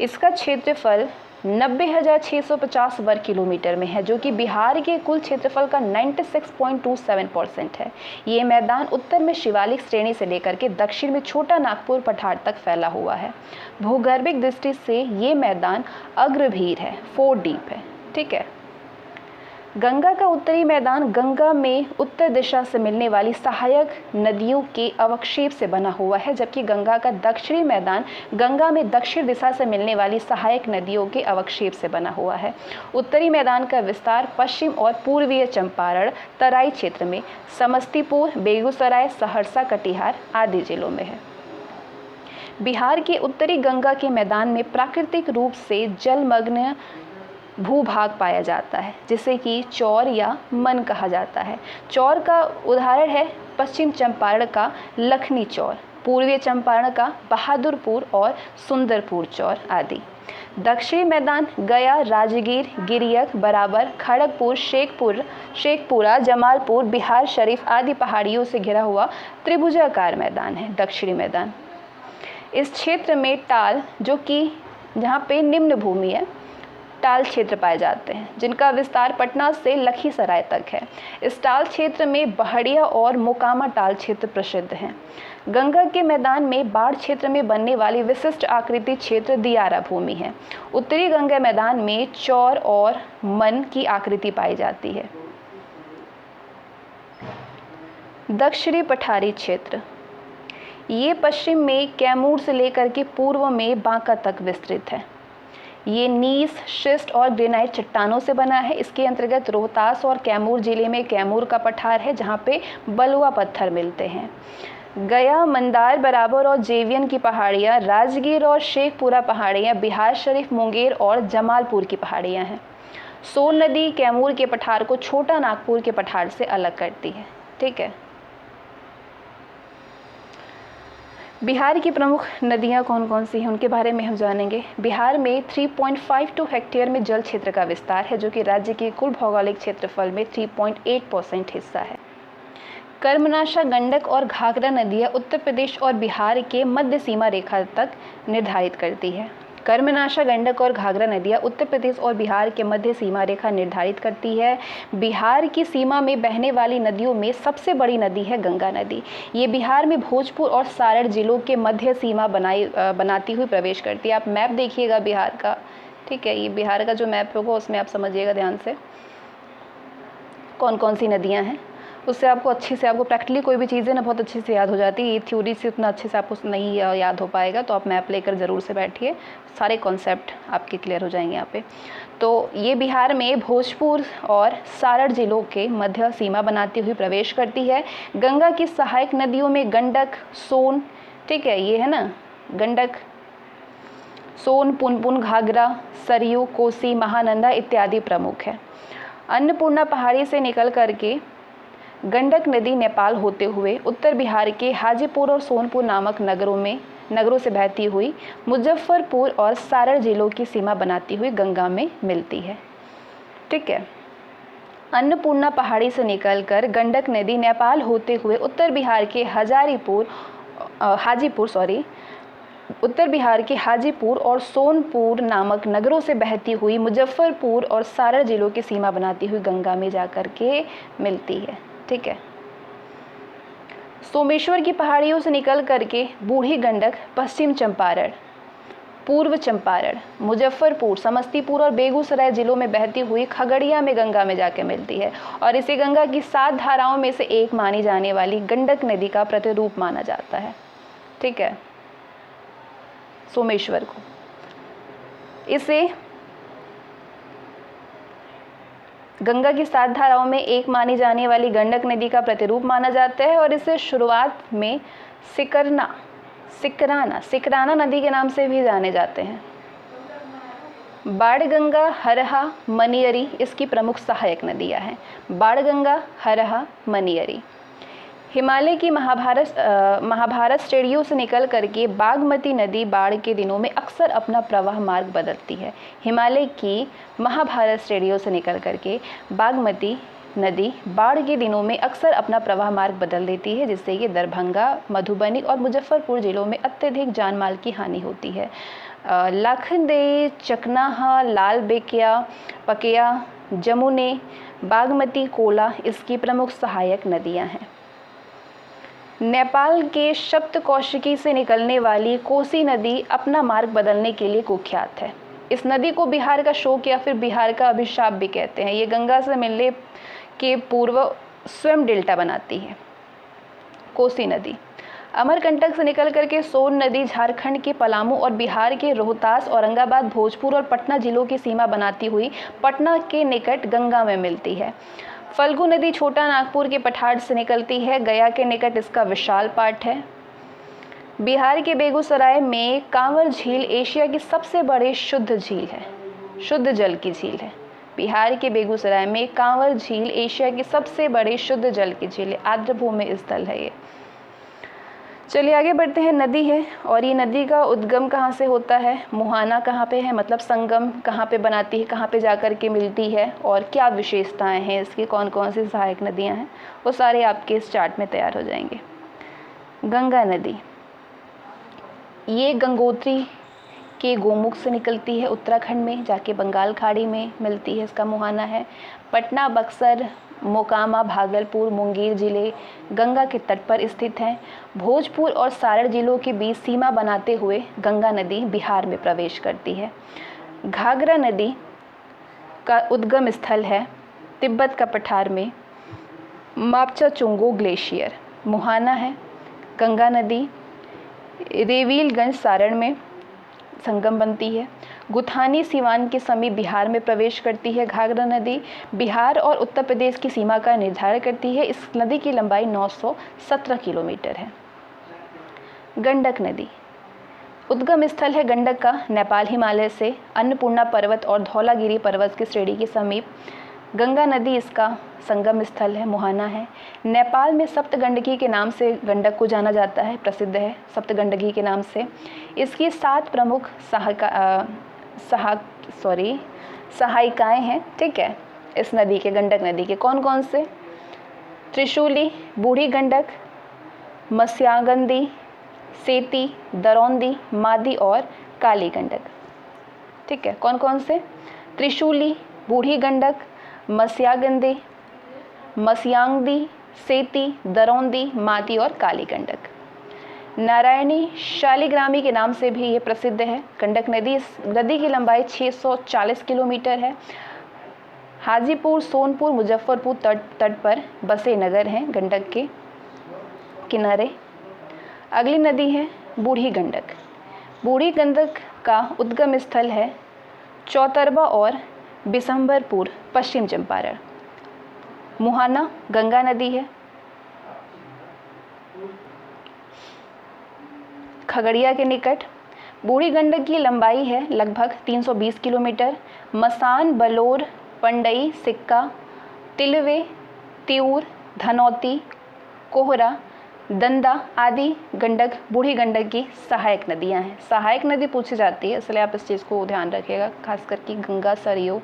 इसका क्षेत्रफल 90,650 वर्ग किलोमीटर में है, जो कि बिहार के कुल क्षेत्रफल का 96.27% है। ये मैदान उत्तर में शिवालिक श्रेणी से लेकर के दक्षिण में छोटा नागपुर पठार तक फैला हुआ है। भूगर्भिक दृष्टि से ये मैदान अग्रभीर है, 4 डीप है, ठीक है। गंगा का उत्तरी मैदान गंगा में उत्तर दिशा से मिलने वाली सहायक नदियों के अवक्षेप से बना हुआ है, जबकि गंगा का दक्षिणी मैदान गंगा में दक्षिण दिशा से मिलने वाली सहायक नदियों के अवक्षेप से बना हुआ है। उत्तरी मैदान का विस्तार पश्चिम और पूर्वीय चंपारण तराई क्षेत्र में समस्तीपुर, बेगूसराय, सहरसा, कटिहार आदि जिलों में है। बिहार के उत्तरी गंगा के मैदान में प्राकृतिक रूप से जलमग्न भूभाग पाया जाता है, जिसे कि चौर या मन कहा जाता है। चौर का उदाहरण है पश्चिम चंपारण का लखनी चौर, पूर्वी चंपारण का बहादुरपुर और सुंदरपुर चौर आदि। दक्षिणी मैदान गया, राजगीर, गिरियक, बराबर, खड़गपुर, शेखपुरा, जमालपुर, बिहार शरीफ आदि पहाड़ियों से घिरा हुआ त्रिभुजाकार मैदान है, दक्षिणी मैदान। इस क्षेत्र में टाल, जो कि जहाँ पे निम्न भूमि है, टाल क्षेत्र पाए जाते हैं, जिनका विस्तार पटना से लखीसराय तक है। इस टाल क्षेत्र में बहड़िया और मोकामा टाल क्षेत्र प्रसिद्ध हैं। गंगा के मैदान में बाढ़ क्षेत्र में बनने वाली विशिष्ट आकृति क्षेत्र दियारा भूमि है। उत्तरी गंगा मैदान में चौर और मन की आकृति पाई जाती है। दक्षिणी पठारी क्षेत्र, ये पश्चिम में कैमूर से लेकर के पूर्व में बांका तक विस्तृत है। ये नीस, शिस्ट और ग्रेनाइट चट्टानों से बना है। इसके अंतर्गत रोहतास और कैमूर जिले में कैमूर का पठार है, जहाँ पे बलुआ पत्थर मिलते हैं। गया, मंदार बराबर और जेवियन की पहाड़ियाँ, राजगीर और शेखपुरा पहाड़ियाँ, बिहार शरीफ, मुंगेर और जमालपुर की पहाड़ियाँ हैं। सोन नदी कैमूर के पठार को छोटा नागपुर के पठार से अलग करती है। ठीक है। बिहार की प्रमुख नदियां कौन कौन सी हैं उनके बारे में हम जानेंगे। बिहार में 3.52 हेक्टेयर में जल क्षेत्र का विस्तार है, जो कि राज्य के कुल भौगोलिक क्षेत्रफल में 3.8% हिस्सा है। कर्मनाशा, गंडक और घाघरा नदियां उत्तर प्रदेश और बिहार के मध्य सीमा रेखा तक निर्धारित करती है। कर्मनाशा, गंडक और घाघरा नदियां उत्तर प्रदेश और बिहार के मध्य सीमा रेखा निर्धारित करती है। बिहार की सीमा में बहने वाली नदियों में सबसे बड़ी नदी है गंगा नदी। ये बिहार में भोजपुर और सारण जिलों के मध्य सीमा बनाती हुई प्रवेश करती है। आप मैप देखिएगा बिहार का, ठीक है, ये बिहार का जो मैप होगा उसमें आप समझिएगा ध्यान से कौन कौन सी नदियाँ हैं, उससे आपको अच्छे से, आपको प्रैक्टिकली कोई भी चीज़ें ना बहुत अच्छे से याद हो जाती है। ये थ्योरी से उतना अच्छे से आपको नहीं याद हो पाएगा, तो आप मैप लेकर ज़रूर से बैठिए, सारे कॉन्सेप्ट आपके क्लियर हो जाएंगे यहाँ पे। तो ये बिहार में भोजपुर और सारण जिलों के मध्य सीमा बनाती हुई प्रवेश करती है। गंगा की सहायक नदियों में गंडक, सोन, ठीक है, ये है ना, गंडक, सोन, पुनपुन, घाघरा, सरयू, कोसी, महानंदा इत्यादि प्रमुख है। अन्नपूर्णा पहाड़ी से निकल करके गंडक नदी नेपाल होते हुए उत्तर बिहार के हाजीपुर और सोनपुर नामक नगरों से बहती हुई मुजफ्फरपुर और सारण जिलों की सीमा बनाती हुई गंगा में मिलती है। ठीक है। अन्नपूर्णा पहाड़ी से निकलकर गंडक नदी नेपाल होते हुए उत्तर बिहार के हाजीपुर और सोनपुर नामक नगरों से बहती हुई मुजफ्फरपुर और सारण जिलों की सीमा बनाती हुई गंगा में जाकर के मिलती है। ठीक है। सोमेश्वर की पहाड़ियों से निकल करके बूढ़ी गंडक पश्चिम चंपारण, पूर्व चंपारण, मुजफ्फरपुर, समस्तीपुर और बेगूसराय जिलों में बहती हुई खगड़िया में गंगा में जाके मिलती है और इसे गंगा की 7 धाराओं में से एक मानी जाने वाली गंडक नदी का प्रतिरूप माना जाता है। ठीक है। सोमेश्वर को इसे गंगा की 7 धाराओं में एक मानी जाने वाली गंडक नदी का प्रतिरूप माना जाता है और इसे शुरुआत में सिकराना नदी के नाम से भी जाने जाते हैं। बाणगंगा, हरहा, मनियरी इसकी प्रमुख सहायक नदियां हैं। बाणगंगा, हरहा, मनियरी। हिमालय की महाभारत श्रेणियों से निकल करके बागमती नदी बाढ़ के दिनों में अक्सर अपना प्रवाह मार्ग बदलती है। हिमालय की महाभारत श्रेणियों से निकल करके बागमती नदी बाढ़ के दिनों में अक्सर अपना प्रवाह मार्ग बदल देती है, जिससे ये दरभंगा, मधुबनी और मुजफ्फरपुर जिलों में अत्यधिक जानमाल की हानि होती है। लाखनदेई, चकनाहा, लाल पकिया, जमुने, बागमती, कोला इसकी प्रमुख सहायक नदियां हैं। नेपाल के सप्तकोशिकी से निकलने वाली कोसी नदी अपना मार्ग बदलने के लिए कुख्यात है। इस नदी को बिहार का शोक या फिर बिहार का अभिशाप भी कहते हैं। ये गंगा से मिलने के पूर्व स्वयं डेल्टा बनाती है। कोसी नदी अमरकंटक से निकल करके सोन नदी झारखंड के पलामू और बिहार के रोहतास, औरंगाबाद, भोजपुर और पटना जिलों की सीमा बनाती हुई पटना के निकट गंगा में मिलती है। फल्गु नदी छोटा नागपुर के पठार से निकलती है। गया के निकट इसका विशाल पाट है। बिहार के बेगूसराय में कांवर झील एशिया की सबसे बड़ी शुद्ध जल की झील है। बिहार के बेगूसराय में कांवर झील एशिया की सबसे बड़ी शुद्ध जल की झील है। आर्द्रभूमि स्थल है ये। चलिए आगे बढ़ते हैं। नदी है और ये नदी का उद्गम कहाँ से होता है, मुहाना कहाँ पे है, मतलब संगम कहाँ पे बनाती है, कहाँ पे जाकर के मिलती है और क्या विशेषताएं हैं इसकी, कौन कौन सी सहायक नदियाँ हैं, वो सारे आपके इस चार्ट में तैयार हो जाएंगे। गंगा नदी ये गंगोत्री के गोमुख से निकलती है, उत्तराखंड में जाके बंगाल खाड़ी में मिलती है, इसका मुहाना है। पटना, बक्सर, मोकामा, भागलपुर, मुंगेर जिले गंगा के तट पर स्थित हैं। भोजपुर और सारण जिलों के बीच सीमा बनाते हुए गंगा नदी बिहार में प्रवेश करती है। घाघरा नदी का उद्गम स्थल है तिब्बत का पठार में मापचा चुंगो ग्लेशियर। मुहाना है। गंगा नदी रेवीलगंज सारण में संगम बनती है। गुथानी सिवान के समीप बिहार में प्रवेश करती है। घाघरा नदी बिहार और उत्तर प्रदेश की सीमा का निर्धारण करती है। इस नदी की लंबाई 917 किलोमीटर है। गंडक नदी, उद्गम स्थल है गंडक का नेपाल हिमालय से अन्नपूर्णा पर्वत और धौलागिरी पर्वत की श्रेणी के समीप। गंगा नदी इसका संगम स्थल है, मुहाना है। नेपाल में सप्तगंडकी के नाम से गंडक को जाना जाता है, प्रसिद्ध है सप्तगंडकी के नाम से। इसकी 7 प्रमुख सहायिकाएँ हैं, ठीक है, इस नदी के, गंडक नदी के। कौन कौन से? त्रिशूली, बूढ़ी गंडक, मत्स्यांगंदी, सेती, दरौंदी, मादी और काली गंडक, ठीक है। कौन कौन से? त्रिशूली, बूढ़ी गंडक, मत्स्यांगदी, सेती, दरौंदी, मादी और काली गंडक। नारायणी शालिग्रामी के नाम से भी ये प्रसिद्ध है गंडक नदी। इस नदी की लंबाई 640 किलोमीटर है। हाजीपुर, सोनपुर, मुजफ्फरपुर तट पर बसे नगर हैं गंडक के किनारे। अगली नदी है बूढ़ी गंडक। बूढ़ी गंडक का उद्गम स्थल है चौतरबा और बिशंबरपुर, पश्चिम चंपारण। मुहाना गंगा नदी है, खगड़िया के निकट। बूढ़ी गंडक की लंबाई है लगभग 320 किलोमीटर। मसान, बलौर, पंडई, सिक्का, तिलवे, तिऊर, धनौती, कोहरा, दंदा आदि गंडक, बूढ़ी गंडक की सहायक नदियां हैं। सहायक नदी पूछी जाती है, इसलिए आप इस चीज़ को ध्यान रखिएगा, खासकर कि गंगा, सरयू।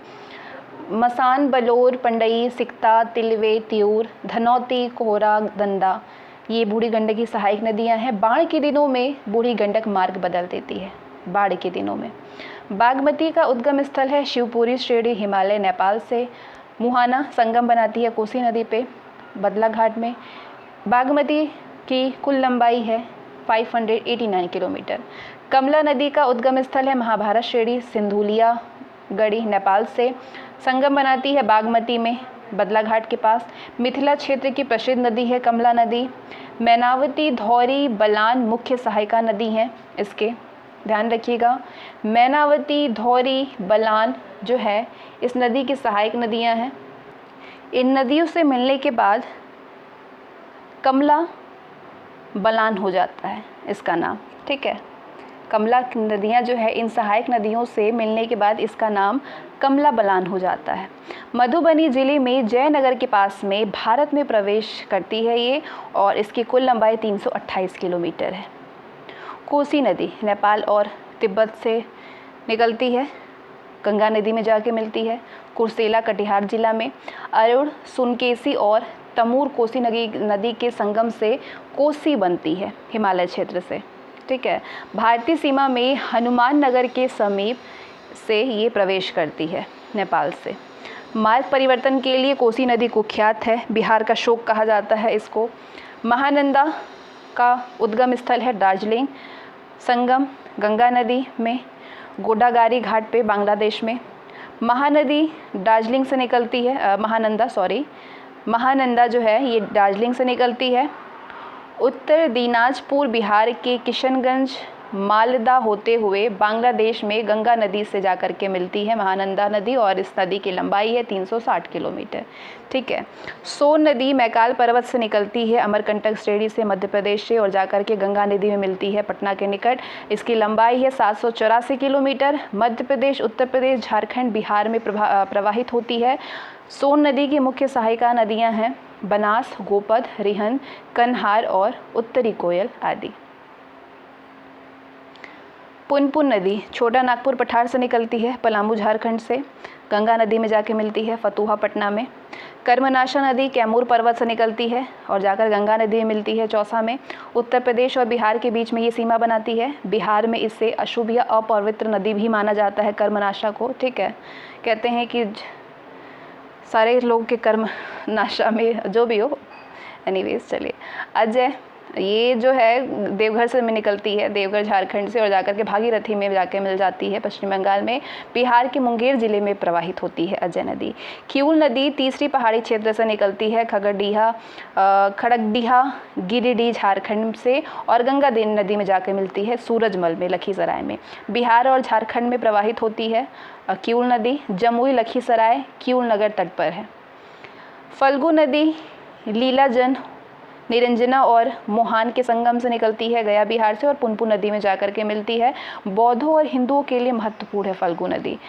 मसान, बलौर, पंडई, सिक्ता, तिलवे, तिऊर, धनौती, कोहरा, दंदा, ये बूढ़ी गंडक की सहायक नदियां हैं। बाढ़ के दिनों में बूढ़ी गंडक मार्ग बदल देती है, बाढ़ के दिनों में। बागमती का उद्गम स्थल है शिवपुरी श्रेणी, हिमालय, नेपाल से। मुहाना संगम बनाती है कोसी नदी पे बदलाघाट में। बागमती की कुल लंबाई है 589 किलोमीटर। कमला नदी का उद्गम स्थल है महाभारत श्रेणी, सिंधुलिया गढ़ी, नेपाल से। संगम बनाती है बागमती में बदलाघाट के पास। मिथिला क्षेत्र की प्रसिद्ध नदी है कमला नदी। मैनावती, धौरी, बलान मुख्य सहायिका नदी हैं इसके, ध्यान रखिएगा। मैनावती, धौरी, बलान जो है इस नदी की सहायक नदियां हैं। इन नदियों से मिलने के बाद कमला बलान हो जाता है इसका नाम, ठीक है। कमला नदियाँ जो है इन सहायक नदियों से मिलने के बाद इसका नाम कमला बलान हो जाता है। मधुबनी जिले में जयनगर के पास में भारत में प्रवेश करती है ये, और इसकी कुल लंबाई 328 किलोमीटर है। कोसी नदी नेपाल और तिब्बत से निकलती है, गंगा नदी में जाके मिलती है कुर्सेला कटिहार जिला में। अरुण, सुनकेसी और तमूर कोसी नदी के संगम से कोसी बनती है हिमालय क्षेत्र से, ठीक है। भारतीय सीमा में हनुमान नगर के समीप से ये प्रवेश करती है नेपाल से। मार्ग परिवर्तन के लिए कोसी नदी कुख्यात है, बिहार का शोक कहा जाता है इसको। महानंदा का उद्गम स्थल है दार्जिलिंग। संगम गंगा नदी में गोडागारी घाट पे बांग्लादेश में। महानदी दार्जिलिंग से निकलती है, महानंदा जो है ये दार्जिलिंग से निकलती है। उत्तर दिनाजपुर बिहार के किशनगंज मालदा होते हुए बांग्लादेश में गंगा नदी से जाकर के मिलती है महानंदा नदी, और इस नदी की लंबाई है 360 किलोमीटर, ठीक है। सोन नदी मैकाल पर्वत से निकलती है अमरकंटक श्रेणी से मध्य प्रदेश से, और जाकर के गंगा नदी में मिलती है पटना के निकट। इसकी लंबाई है 784 किलोमीटर। मध्य प्रदेश, उत्तर प्रदेश, झारखंड, बिहार में प्रवाहित होती है। सोन नदी की मुख्य सहायिका नदियां हैं बनास, गोपद, रिहन, कन्हार और उत्तरी कोयल आदि। पुनपुन नदी छोटा नागपुर पठार से निकलती है पलामू झारखंड से, गंगा नदी में जाके मिलती है फतुहा पटना में। कर्मनाशा नदी कैमूर पर्वत से निकलती है और जाकर गंगा नदी में मिलती है चौसा में। उत्तर प्रदेश और बिहार के बीच में ये सीमा बनाती है। बिहार में इसे अशुभ या अपवित्र नदी भी माना जाता है कर्मनाशा को, ठीक है। कहते हैं कि सारे लोग के कर्म नाशा में जो भी हो, एनीवेज चलिए। अजय ये जो है देवघर से में निकलती है, देवघर झारखंड से, और जाकर के भागीरथी में जाके मिल जाती है पश्चिम बंगाल में। बिहार के मुंगेर जिले में प्रवाहित होती है अजय नदी। किऊल नदी तीसरी पहाड़ी क्षेत्र से निकलती है खड़गडीहा गिरिडीह झारखंड से, और गंगा नदी में जाकर मिलती है सूरजमल में लखीसराय में। बिहार और झारखंड में प्रवाहित होती है किऊल नदी। जमुई लखीसराय किऊल नगर तट पर है। फल्गु नदी लीलाजन निरंजना और मोहान के संगम से निकलती है गया बिहार से और पुनपुन नदी में जाकर के मिलती है। बौद्धों और हिंदुओं के लिए महत्वपूर्ण है फल्गु नदी।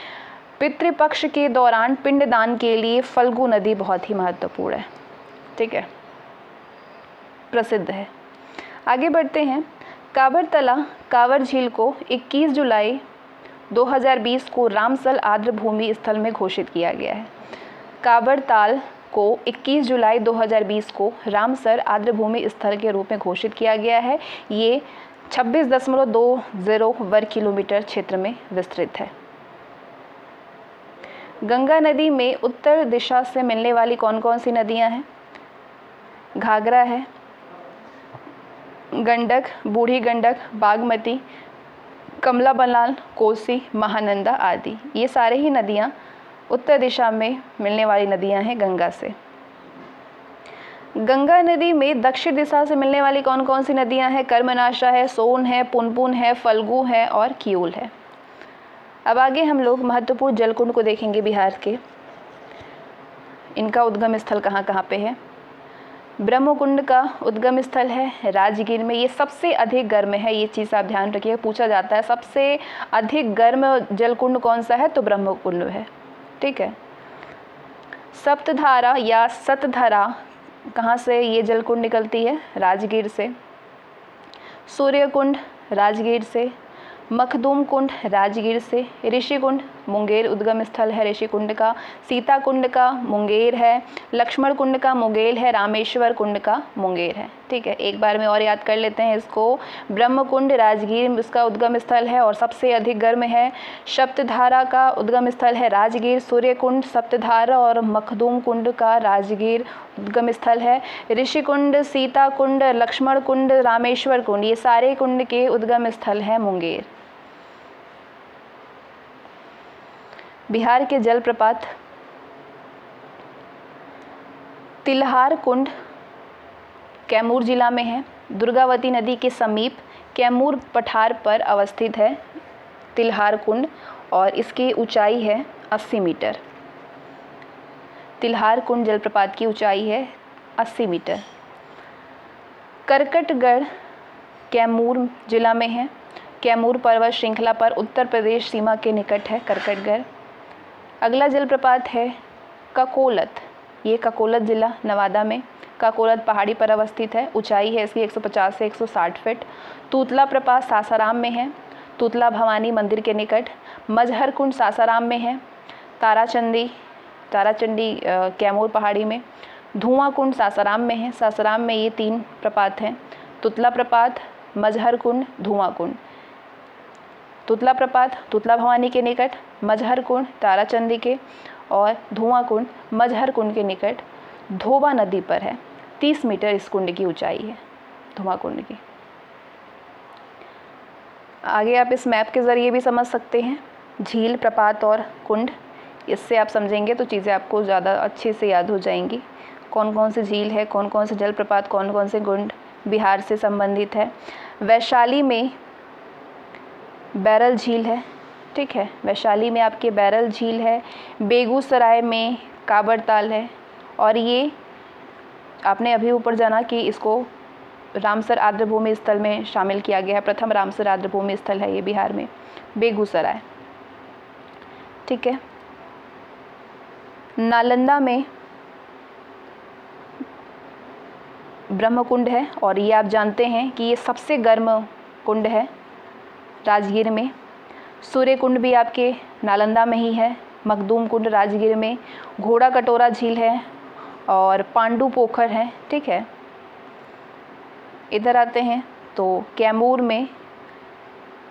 पितृपक्ष के दौरान पिंडदान के लिए फल्गु नदी बहुत ही महत्वपूर्ण है, ठीक है, प्रसिद्ध है। आगे बढ़ते हैं। कावरतला कांवर झील को 21 जुलाई 2020 को रामसल आर्द्र भूमि स्थल में घोषित किया गया है। कावरताल को 21 जुलाई 2020 को रामसर आर्द्र भूमि स्थल के रूप में घोषित किया गया है। ये 26.20 वर्ग किलोमीटर क्षेत्र में विस्तृत है। गंगा नदी में उत्तर दिशा से मिलने वाली कौन कौन सी नदियां हैं? घाघरा है, गंडक, बूढ़ी गंडक, बागमती, कमला बलान, कोसी, महानंदा आदि। ये सारे ही नदियाँ उत्तर दिशा में मिलने वाली नदियाँ हैं गंगा से। गंगा नदी में दक्षिण दिशा से मिलने वाली कौन कौन सी नदियाँ हैं? कर्मनाशा है, सोन है, पुनपुन है, फल्गु है और किऊल है। अब आगे हम लोग महत्वपूर्ण जलकुंड को देखेंगे बिहार के। इनका उद्गम स्थल कहाँ कहाँ पे है? ब्रह्मकुंड का उद्गम स्थल है राजगीर में। ये सबसे अधिक गर्म है, ये चीज़ आप ध्यान रखिए, पूछा जाता है सबसे अधिक गर्म जलकुंड कौन सा है, तो ब्रह्मकुंड है, ठीक है। सप्तधारा या सतधरा कहाँ से ये जलकुंड निकलती है? राजगीर से। सूर्यकुंड राजगीर से, मखदूम कुंड राजगीर से, ऋषिकुंड मुंगेर उद्गम स्थल है ऋषिकुंड का, सीता कुंड का मुंगेर है, लक्ष्मण कुंड का मुंगेर है, रामेश्वर कुंड का मुंगेर है, ठीक है। एक बार में और याद कर लेते हैं इसको। ब्रह्मकुंड राजगीर इसका उद्गम स्थल है और सबसे अधिक गर्म है। सप्तधारा का उद्गम स्थल है राजगीर, सूर्यकुंड, सप्तधारा और मखदूम कुंड का राजगीर उद्गम स्थल है। ऋषिकुंड, सीता कुंड, लक्ष्मण कुंड, रामेश्वर कुंड, ये सारे कुंड के उद्गम स्थल है मुंगेर। बिहार के जलप्रपात। तिलहार कुंड कैमूर जिला में है। दुर्गावती नदी के समीप कैमूर पठार पर अवस्थित है तिलहार कुंड और इसकी ऊंचाई है 80 मीटर। तिलहार कुंड जलप्रपात की ऊंचाई है 80 मीटर। करकटगढ़ कैमूर जिला में है। कैमूर पर्वत श्रृंखला पर उत्तर प्रदेश सीमा के निकट है करकटगढ़। अगला जलप्रपात है ककोलत। ये ककोलत जिला नवादा में, ककोलत पहाड़ी पर अवस्थित है। ऊंचाई है इसकी 150 से 160 फीट। तूतला प्रपात सासाराम में है, तूतला भवानी मंदिर के निकट। मजहर कुंड सासाराम में है। ताराचंदी कैमूर पहाड़ी में। धुआं कुंड सासाराम में है। सासाराम में ये 3 प्रपात हैं, तूतला प्रपात, मजहर कुंड, धुआं कुंड। तूतला प्रपात तूतला भवानी के निकट, मजहर कुंड ताराचंदी के और धुआं कुंड मजहर कुंड के निकट धोबा नदी पर है। 30 मीटर इस कुंड की ऊंचाई है धुआं कुंड की। आगे आप इस मैप के ज़रिए भी समझ सकते हैं झील, प्रपात और कुंड। इससे आप समझेंगे तो चीज़ें आपको ज़्यादा अच्छे से याद हो जाएंगी। कौन कौन से झील है, कौन कौन से जलप्रपात, कौन कौन से कुंड बिहार से संबंधित है। वैशाली में बैरल झील है, ठीक है, वैशाली में आपके बैरल झील है। बेगूसराय में कावरताल है और ये आपने अभी ऊपर जाना कि इसको रामसर आर्द्र भूमि स्थल में शामिल किया गया है। प्रथम रामसर आर्द्र भूमि स्थल है ये बिहार में, बेगूसराय, ठीक है। नालंदा में ब्रह्मकुंड है और ये आप जानते हैं कि ये सबसे गर्म कुंड है राजगीर में। सूर्य कुंड भी आपके नालंदा में ही है। मखदूम कुंड राजगीर में। घोड़ा कटोरा झील है और पांडु पोखर है, ठीक है। इधर आते हैं तो कैमूर में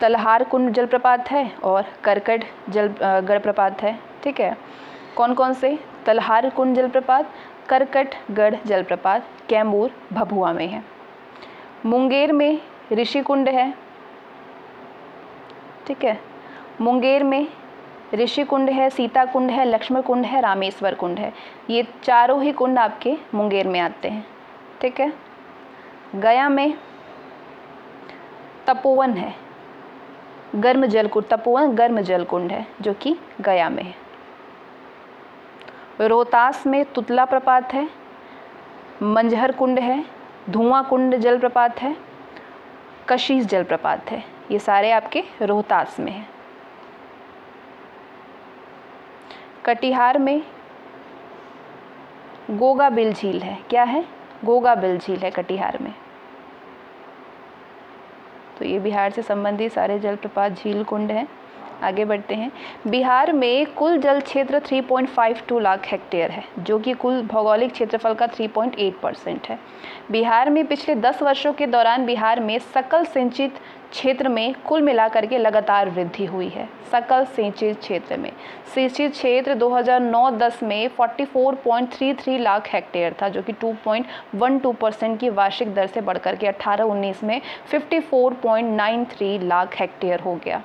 तलहार कुंड जलप्रपात है और करकट गढ़ प्रपात है, ठीक है। कौन कौन से? तलहार कुंड जलप्रपात, करकटगढ़ जलप्रपात कैमूर भभुआ में है। मुंगेर में ऋषि कुंड है, ठीक है। मुंगेर में ऋषि कुंड है, सीता कुंड है, लक्ष्मण कुंड है, रामेश्वर कुंड है। ये चारों ही कुंड आपके मुंगेर में आते हैं, ठीक है। गया में तपोवन है, गर्म जल कुंड, तपोवन गर्म जल कुंड है जो कि गया में है। रोहतास में तुतला प्रपात है, मंझर कुंड है, धुआं कुंड जलप्रपात है, कशीश जलप्रपात है। ये सारे आपके रोहतास में हैं। कटिहार में गोगा बिल झील है। क्या है? गोगा बिल झील है कटिहार में। तो ये बिहार से संबंधित सारे जलप्रपात, झील, कुंड हैं। आगे बढ़ते हैं। बिहार में कुल जल क्षेत्र 3.52 लाख हेक्टेयर है, जो कि कुल भौगोलिक क्षेत्रफल का 3.8% है। बिहार में पिछले 10 वर्षों के दौरान बिहार में सकल सिंचित क्षेत्र में कुल मिलाकर के लगातार वृद्धि हुई है। सकल सिंचित क्षेत्र में सिंचित क्षेत्र 2009-10 में 44.33 लाख हेक्टेयर था, जो कि 2.12% की वार्षिक दर से बढ़कर के 18-19 में 54.93 लाख हेक्टेयर हो गया।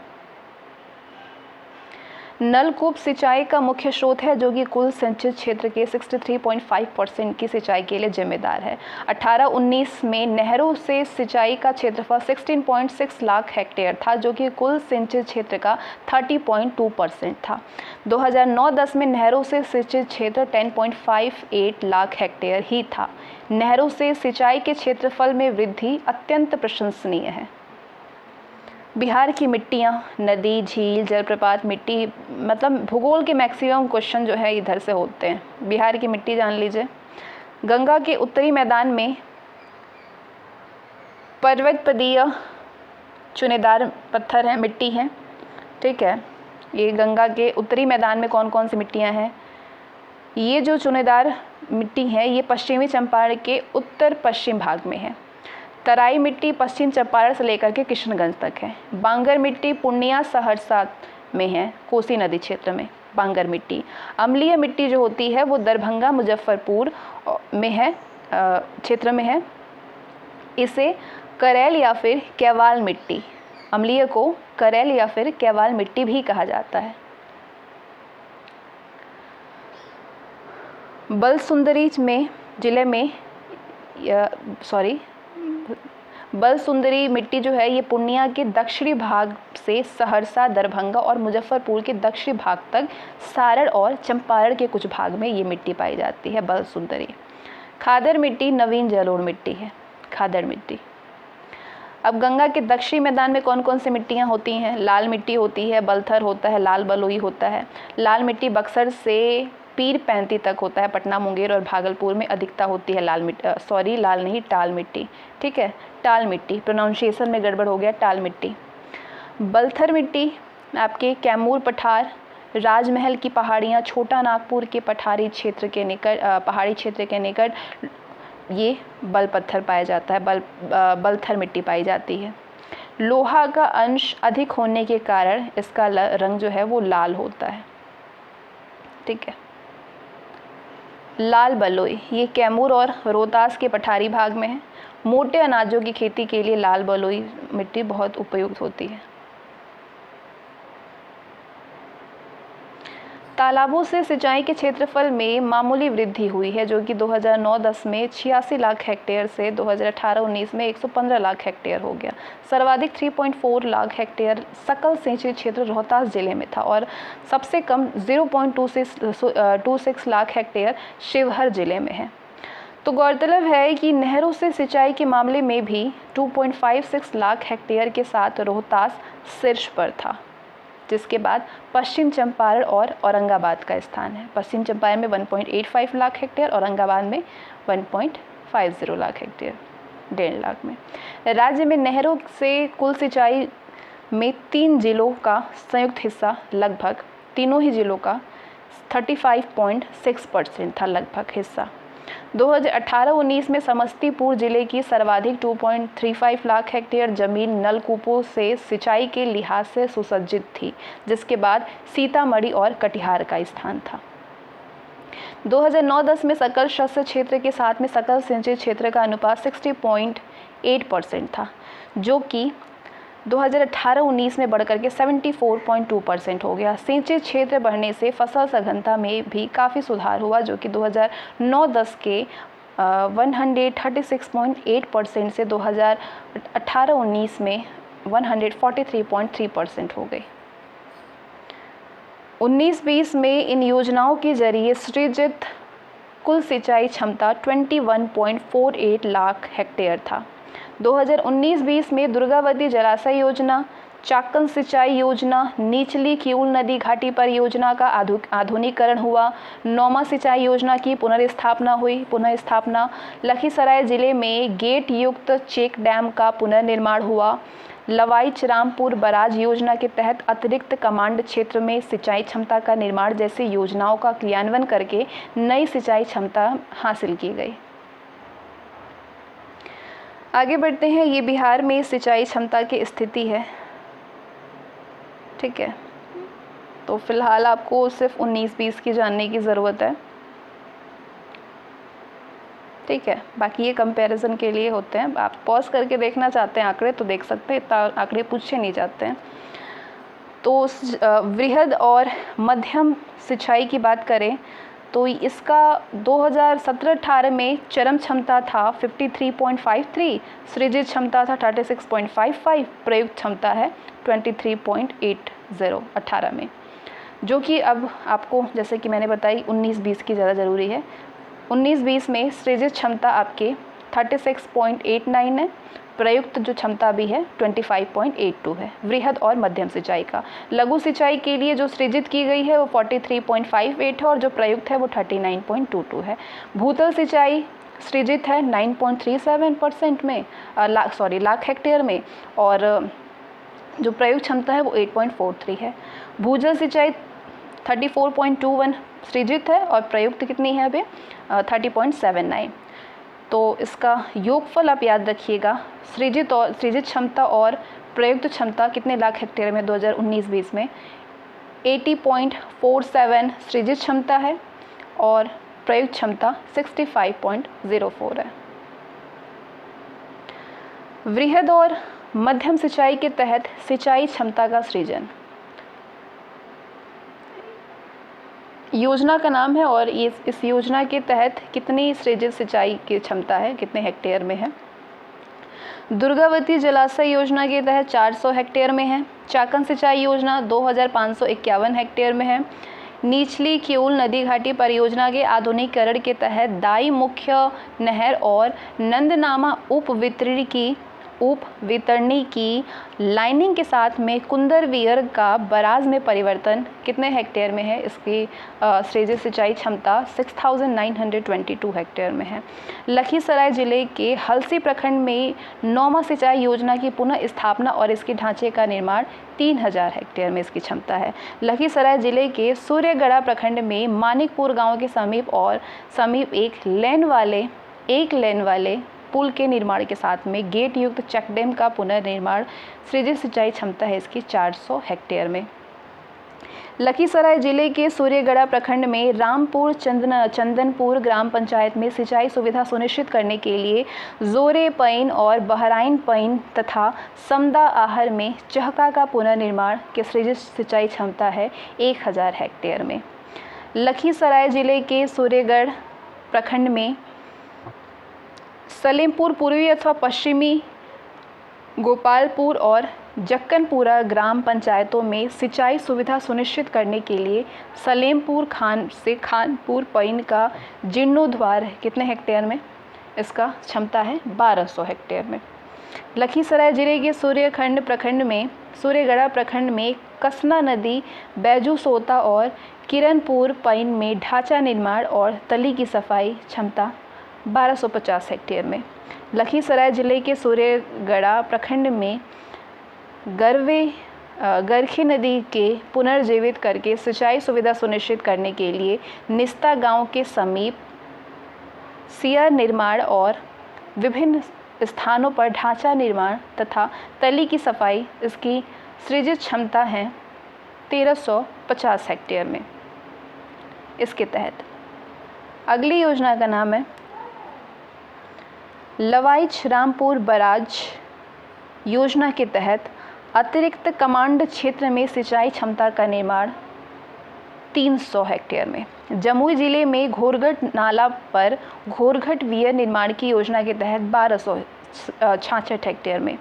नलकूप सिंचाई का मुख्य स्रोत है, जो कि कुल सिंचित क्षेत्र के 63.5% की सिंचाई के लिए जिम्मेदार है। 18-19 में नहरों से सिंचाई का क्षेत्रफल 16.6 लाख हेक्टेयर था, जो कि कुल सिंचित क्षेत्र का 30.2% था। 2009-10 में नहरों से सिंचित क्षेत्र 10.58 लाख हेक्टेयर ही था। नहरों से सिंचाई के क्षेत्रफल में वृद्धि अत्यंत प्रशंसनीय है। बिहार की मिट्टियाँ, नदी, झील, जलप्रपात, मिट्टी, मतलब भूगोल के मैक्सिमम क्वेश्चन जो है इधर से होते हैं। बिहार की मिट्टी जान लीजिए। गंगा के उत्तरी मैदान में पर्वतपदीय चुनेदार पत्थर हैं, मिट्टी हैं। ठीक है, ये गंगा के उत्तरी मैदान में कौन कौन सी मिट्टियाँ हैं? ये जो चुनेदार मिट्टी है ये पश्चिमी चंपारण के उत्तर पश्चिम भाग में है। तराई मिट्टी पश्चिम चंपारण से लेकर के किशनगंज तक है। बांगर मिट्टी पूर्णिया सहरसा में है, कोसी नदी क्षेत्र में बांगर मिट्टी। अम्लीय मिट्टी जो होती है वो दरभंगा मुजफ्फरपुर में है, क्षेत्र में है। इसे करेल या फिर कैवाल मिट्टी, अम्लीय को करेल या फिर कैवाल मिट्टी भी कहा जाता है। बलसुंदरी में जिले में बलसुंदरी मिट्टी जो है ये पूर्णिया के दक्षिणी भाग से सहरसा, दरभंगा और मुजफ्फरपुर के दक्षिणी भाग तक, सारण और चंपारण के कुछ भाग में ये मिट्टी पाई जाती है, बलसुंदरी। खादर मिट्टी नवीन जलोढ़ मिट्टी है, खादर मिट्टी। अब गंगा के दक्षिणी मैदान में कौन कौन सी मिट्टियाँ होती हैं? लाल मिट्टी होती है, बलथर होता है, लाल बलुई होता है। लाल मिट्टी बक्सर से पीर पैंती तक होता है। पटना, मुंगेर और भागलपुर में अधिकता होती है लाल मिट्टी, लाल नहीं, टाल मिट्टी। ठीक है, टाल मिट्टी, प्रोनाउंसिएशन में गड़बड़ हो गया, टाल मिट्टी। बलथर मिट्टी आपके कैमूर पठार, राजमहल की पहाड़ियाँ, छोटा नागपुर के पठारी क्षेत्र के निकट, पहाड़ी क्षेत्र के निकट ये बल पत्थर पाया जाता है, बलथर मिट्टी पाई जाती है। लोहा का अंश अधिक होने के कारण इसका रंग जो है वो लाल होता है। ठीक है। लाल बलुई ये कैमूर और रोहतास के पठारी भाग में है। मोटे अनाजों की खेती के लिए लाल बलुई मिट्टी बहुत उपयुक्त होती है। तालाबों से सिंचाई के क्षेत्रफल में मामूली वृद्धि हुई है, जो कि 2009-10 में 86 लाख हेक्टेयर से 2018-19 में 115 लाख हेक्टेयर हो गया। सर्वाधिक 3.4 लाख हेक्टेयर सकल सिंचित क्षेत्र रोहतास जिले में था और सबसे कम 0.26 लाख हेक्टेयर शिवहर जिले में है। तो गौरतलब है कि नहरों से सिंचाई के मामले में भी 2.56 लाख हेक्टेयर के साथ रोहतास शीर्ष पर था, जिसके बाद पश्चिम चंपारण और औरंगाबाद का स्थान है। पश्चिम चंपारण में 1.85 लाख हेक्टेयर, औरंगाबाद में 1.50 लाख हेक्टेयर, 1.5 लाख में। राज्य में नहरों से कुल सिंचाई में 3 जिलों का संयुक्त हिस्सा लगभग, तीनों ही जिलों का 35.6% था लगभग हिस्सा। 2018-19 में समस्तीपुर जिले की सर्वाधिक 2.35 लाख हेक्टेयर जमीन नलकूपों से सिंचाई के लिहाज से सुसज्जित थी, जिसके बाद सीतामढ़ी और कटिहार का स्थान था। 2009-10 में सकल शस्य क्षेत्र के साथ में सकल सिंचित क्षेत्र का अनुपात 60.8% था, जो कि 2018-19 में बढ़कर के 74.2% हो गया। सिंचित क्षेत्र बढ़ने से फसल सघनता में भी काफ़ी सुधार हुआ, जो कि 2009-10 के 136.8% से 2018-19 में 143.3% हो गई। 19-20 में इन योजनाओं के जरिए सृजित कुल सिंचाई क्षमता 21.48 लाख हेक्टेयर था। 2019-20 में दुर्गावती जलाशय योजना, चाकन सिंचाई योजना, निचली किऊल नदी घाटी परियोजना का आधुनिकीकरण हुआ। नौमा सिंचाई योजना की पुनर्स्थापना। लखीसराय जिले में गेट युक्त चेक डैम का पुनर्निर्माण हुआ। लवाइच रामपुर बराज योजना के तहत अतिरिक्त कमांड क्षेत्र में सिंचाई क्षमता का निर्माण जैसी योजनाओं का क्रियान्वयन करके नई सिंचाई क्षमता हासिल की गई। आगे बढ़ते हैं। ये बिहार में सिंचाई क्षमता की स्थिति है, ठीक है। तो फिलहाल आपको सिर्फ 19-20 की जानने की ज़रूरत है, ठीक है। बाकी ये कंपैरिजन के लिए होते हैं। आप पॉज करके देखना चाहते हैं आंकड़े तो देख सकते हैं, इतना आंकड़े पूछे नहीं जाते हैं। तो वृहद और मध्यम सिंचाई की बात करें तो इसका 2017-18 में चरम क्षमता था 53.53, सृजित क्षमता था 36.55, प्रयुक्त क्षमता है 23.80 18 में, जो कि अब आपको जैसे कि मैंने बताई 19-20 की ज़्यादा ज़रूरी है। 19-20 में सृजित क्षमता आपके 36.89 है, प्रयुक्त जो क्षमता भी है 25.82 है। वृहद और मध्यम सिंचाई का लघु सिंचाई के लिए जो सृजित की गई है वो 43.58 है और जो प्रयुक्त है वो 39.22 है। भूतल सिंचाई सृजित है 9.37% में लाख हेक्टेयर में, और जो प्रयुक्त क्षमता है वो 8.43 है। भूजल सिंचाई 34.21 सृजित है और प्रयुक्त कितनी है अभी 30.79। तो इसका योगफल आप याद रखिएगा, सृजित क्षमता और प्रयुक्त क्षमता कितने लाख हेक्टेयर में 2019-20 में 80.47 सृजित क्षमता है और प्रयुक्त क्षमता 65.04 है। वृहद और मध्यम सिंचाई के तहत सिंचाई क्षमता का सृजन योजना का नाम है और इस योजना के तहत कितनी सृजित सिंचाई की क्षमता है, कितने हेक्टेयर में है। दुर्गावती जलाशय योजना के तहत 400 हेक्टेयर में है। चाकन सिंचाई योजना 2551 हेक्टेयर में है। निचली किऊल नदी घाटी परियोजना के आधुनिकीकरण के तहत दाई मुख्य नहर और नंदनामा उप वितरणी की लाइनिंग के साथ में कुंदरवियर का बराज में परिवर्तन कितने हेक्टेयर में है। इसकी सृजित सिंचाई क्षमता 6922 हेक्टेयर में है। लखीसराय जिले के हलसी प्रखंड में नौमा सिंचाई योजना की पुनः स्थापना और इसके ढांचे का निर्माण 3000 हेक्टेयर में इसकी क्षमता है। लखीसराय जिले के सूर्यगढ़ा प्रखंड में मानिकपुर गांव के समीप एक लेन वाले पुल के निर्माण के साथ में गेट युक्त चेक डैम का पुनर्निर्माण सृजित सिंचाई क्षमता है इसकी 400 हेक्टेयर में। लखीसराय जिले के सूर्यगढ़ा प्रखंड में रामपुर चंदनपुर ग्राम पंचायत में सिंचाई सुविधा सुनिश्चित करने के लिए जोरे पैन और बहराइन पैन तथा समदा आहर में चहका का पुनर्निर्माण के सृजित सिंचाई क्षमता है 1000 हेक्टेयर में। लखीसराय जिले के सूर्यगढ़ प्रखंड में सलेमपुर पूर्वी अथवा पश्चिमी, गोपालपुर और जक्कनपुरा ग्राम पंचायतों में सिंचाई सुविधा सुनिश्चित करने के लिए सलेमपुर खानपुर पैन का जीर्णोद्धार कितने हेक्टेयर में, इसका क्षमता है 1200 हेक्टेयर में। लखीसराय जिले के सूर्यगढ़ा प्रखंड में कसना नदी, बैजू सोता और किरणपुर पैन में ढांचा निर्माण और तली की सफाई क्षमता 1250 हेक्टेयर में। लखीसराय जिले के सूर्यगढ़ा प्रखंड में गरखी नदी के पुनर्जीवित करके सिंचाई सुविधा सुनिश्चित करने के लिए निस्ता गांव के समीप सियर निर्माण और विभिन्न स्थानों पर ढांचा निर्माण तथा तली की सफाई इसकी सृजित क्षमता है 1350 हेक्टेयर में। इसके तहत अगली योजना का नाम है लवाइच रामपुर बराज योजना के तहत अतिरिक्त कमांड क्षेत्र में सिंचाई क्षमता का निर्माण 300 हेक्टेयर में। जमुई जिले में घोरघट नाला पर घोरघट वियर निर्माण की योजना के तहत 1266 हेक्टेयर में।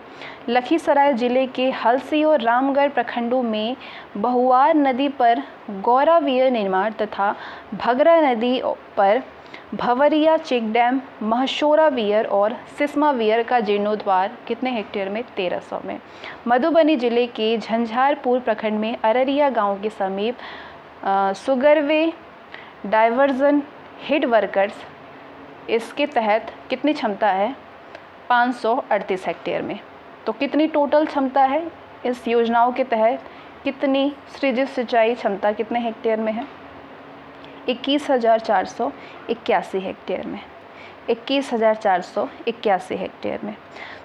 लखीसराय जिले के हलसी और रामगढ़ प्रखंडों में बहुआर नदी पर गौरा वियर निर्माण तथा भगरा नदी पर भंवरिया चेक डैम, महशोरा वियर और सिस्मा वियर का जीर्णोद्धार कितने हेक्टेयर में? 1300 में। मधुबनी जिले के झंझारपुर प्रखंड में अररिया गांव के समीप सुगरवे डाइवर्जन हेड वर्कर्स, इसके तहत कितनी क्षमता है? 538 हेक्टेयर में। तो कितनी टोटल क्षमता है इस योजनाओं के तहत? कितनी सृजित सिंचाई क्षमता कितने हेक्टेयर में है? 21,481 हेक्टेयर में। 21,481 हेक्टेयर में।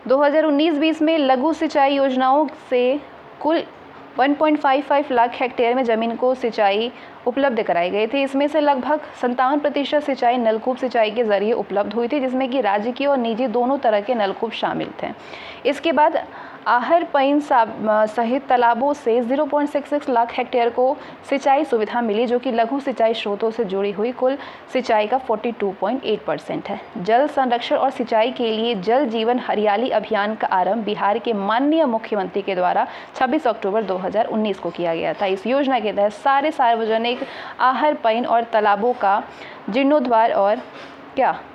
2019-20 में लघु सिंचाई योजनाओं से कुल 1.55 लाख हेक्टेयर में ज़मीन को सिंचाई उपलब्ध कराई गई थी। इसमें से लगभग 57% सिंचाई नलकूप सिंचाई के जरिए उपलब्ध हुई थी, जिसमें कि राजकीय और निजी दोनों तरह के नलकूप शामिल थे। इसके बाद आहर पईन सहित तालाबों से 0.66 लाख हेक्टेयर को सिंचाई सुविधा मिली, जो कि लघु सिंचाई स्रोतों से जुड़ी हुई कुल सिंचाई का 42.8% है। जल संरक्षण और सिंचाई के लिए जल जीवन हरियाली अभियान का आरंभ बिहार के माननीय मुख्यमंत्री के द्वारा 26 अक्टूबर 2019 को किया गया था। इस योजना के तहत सारे सार्वजनिक आहर पईन और तालाबों का जीर्णोद्धार और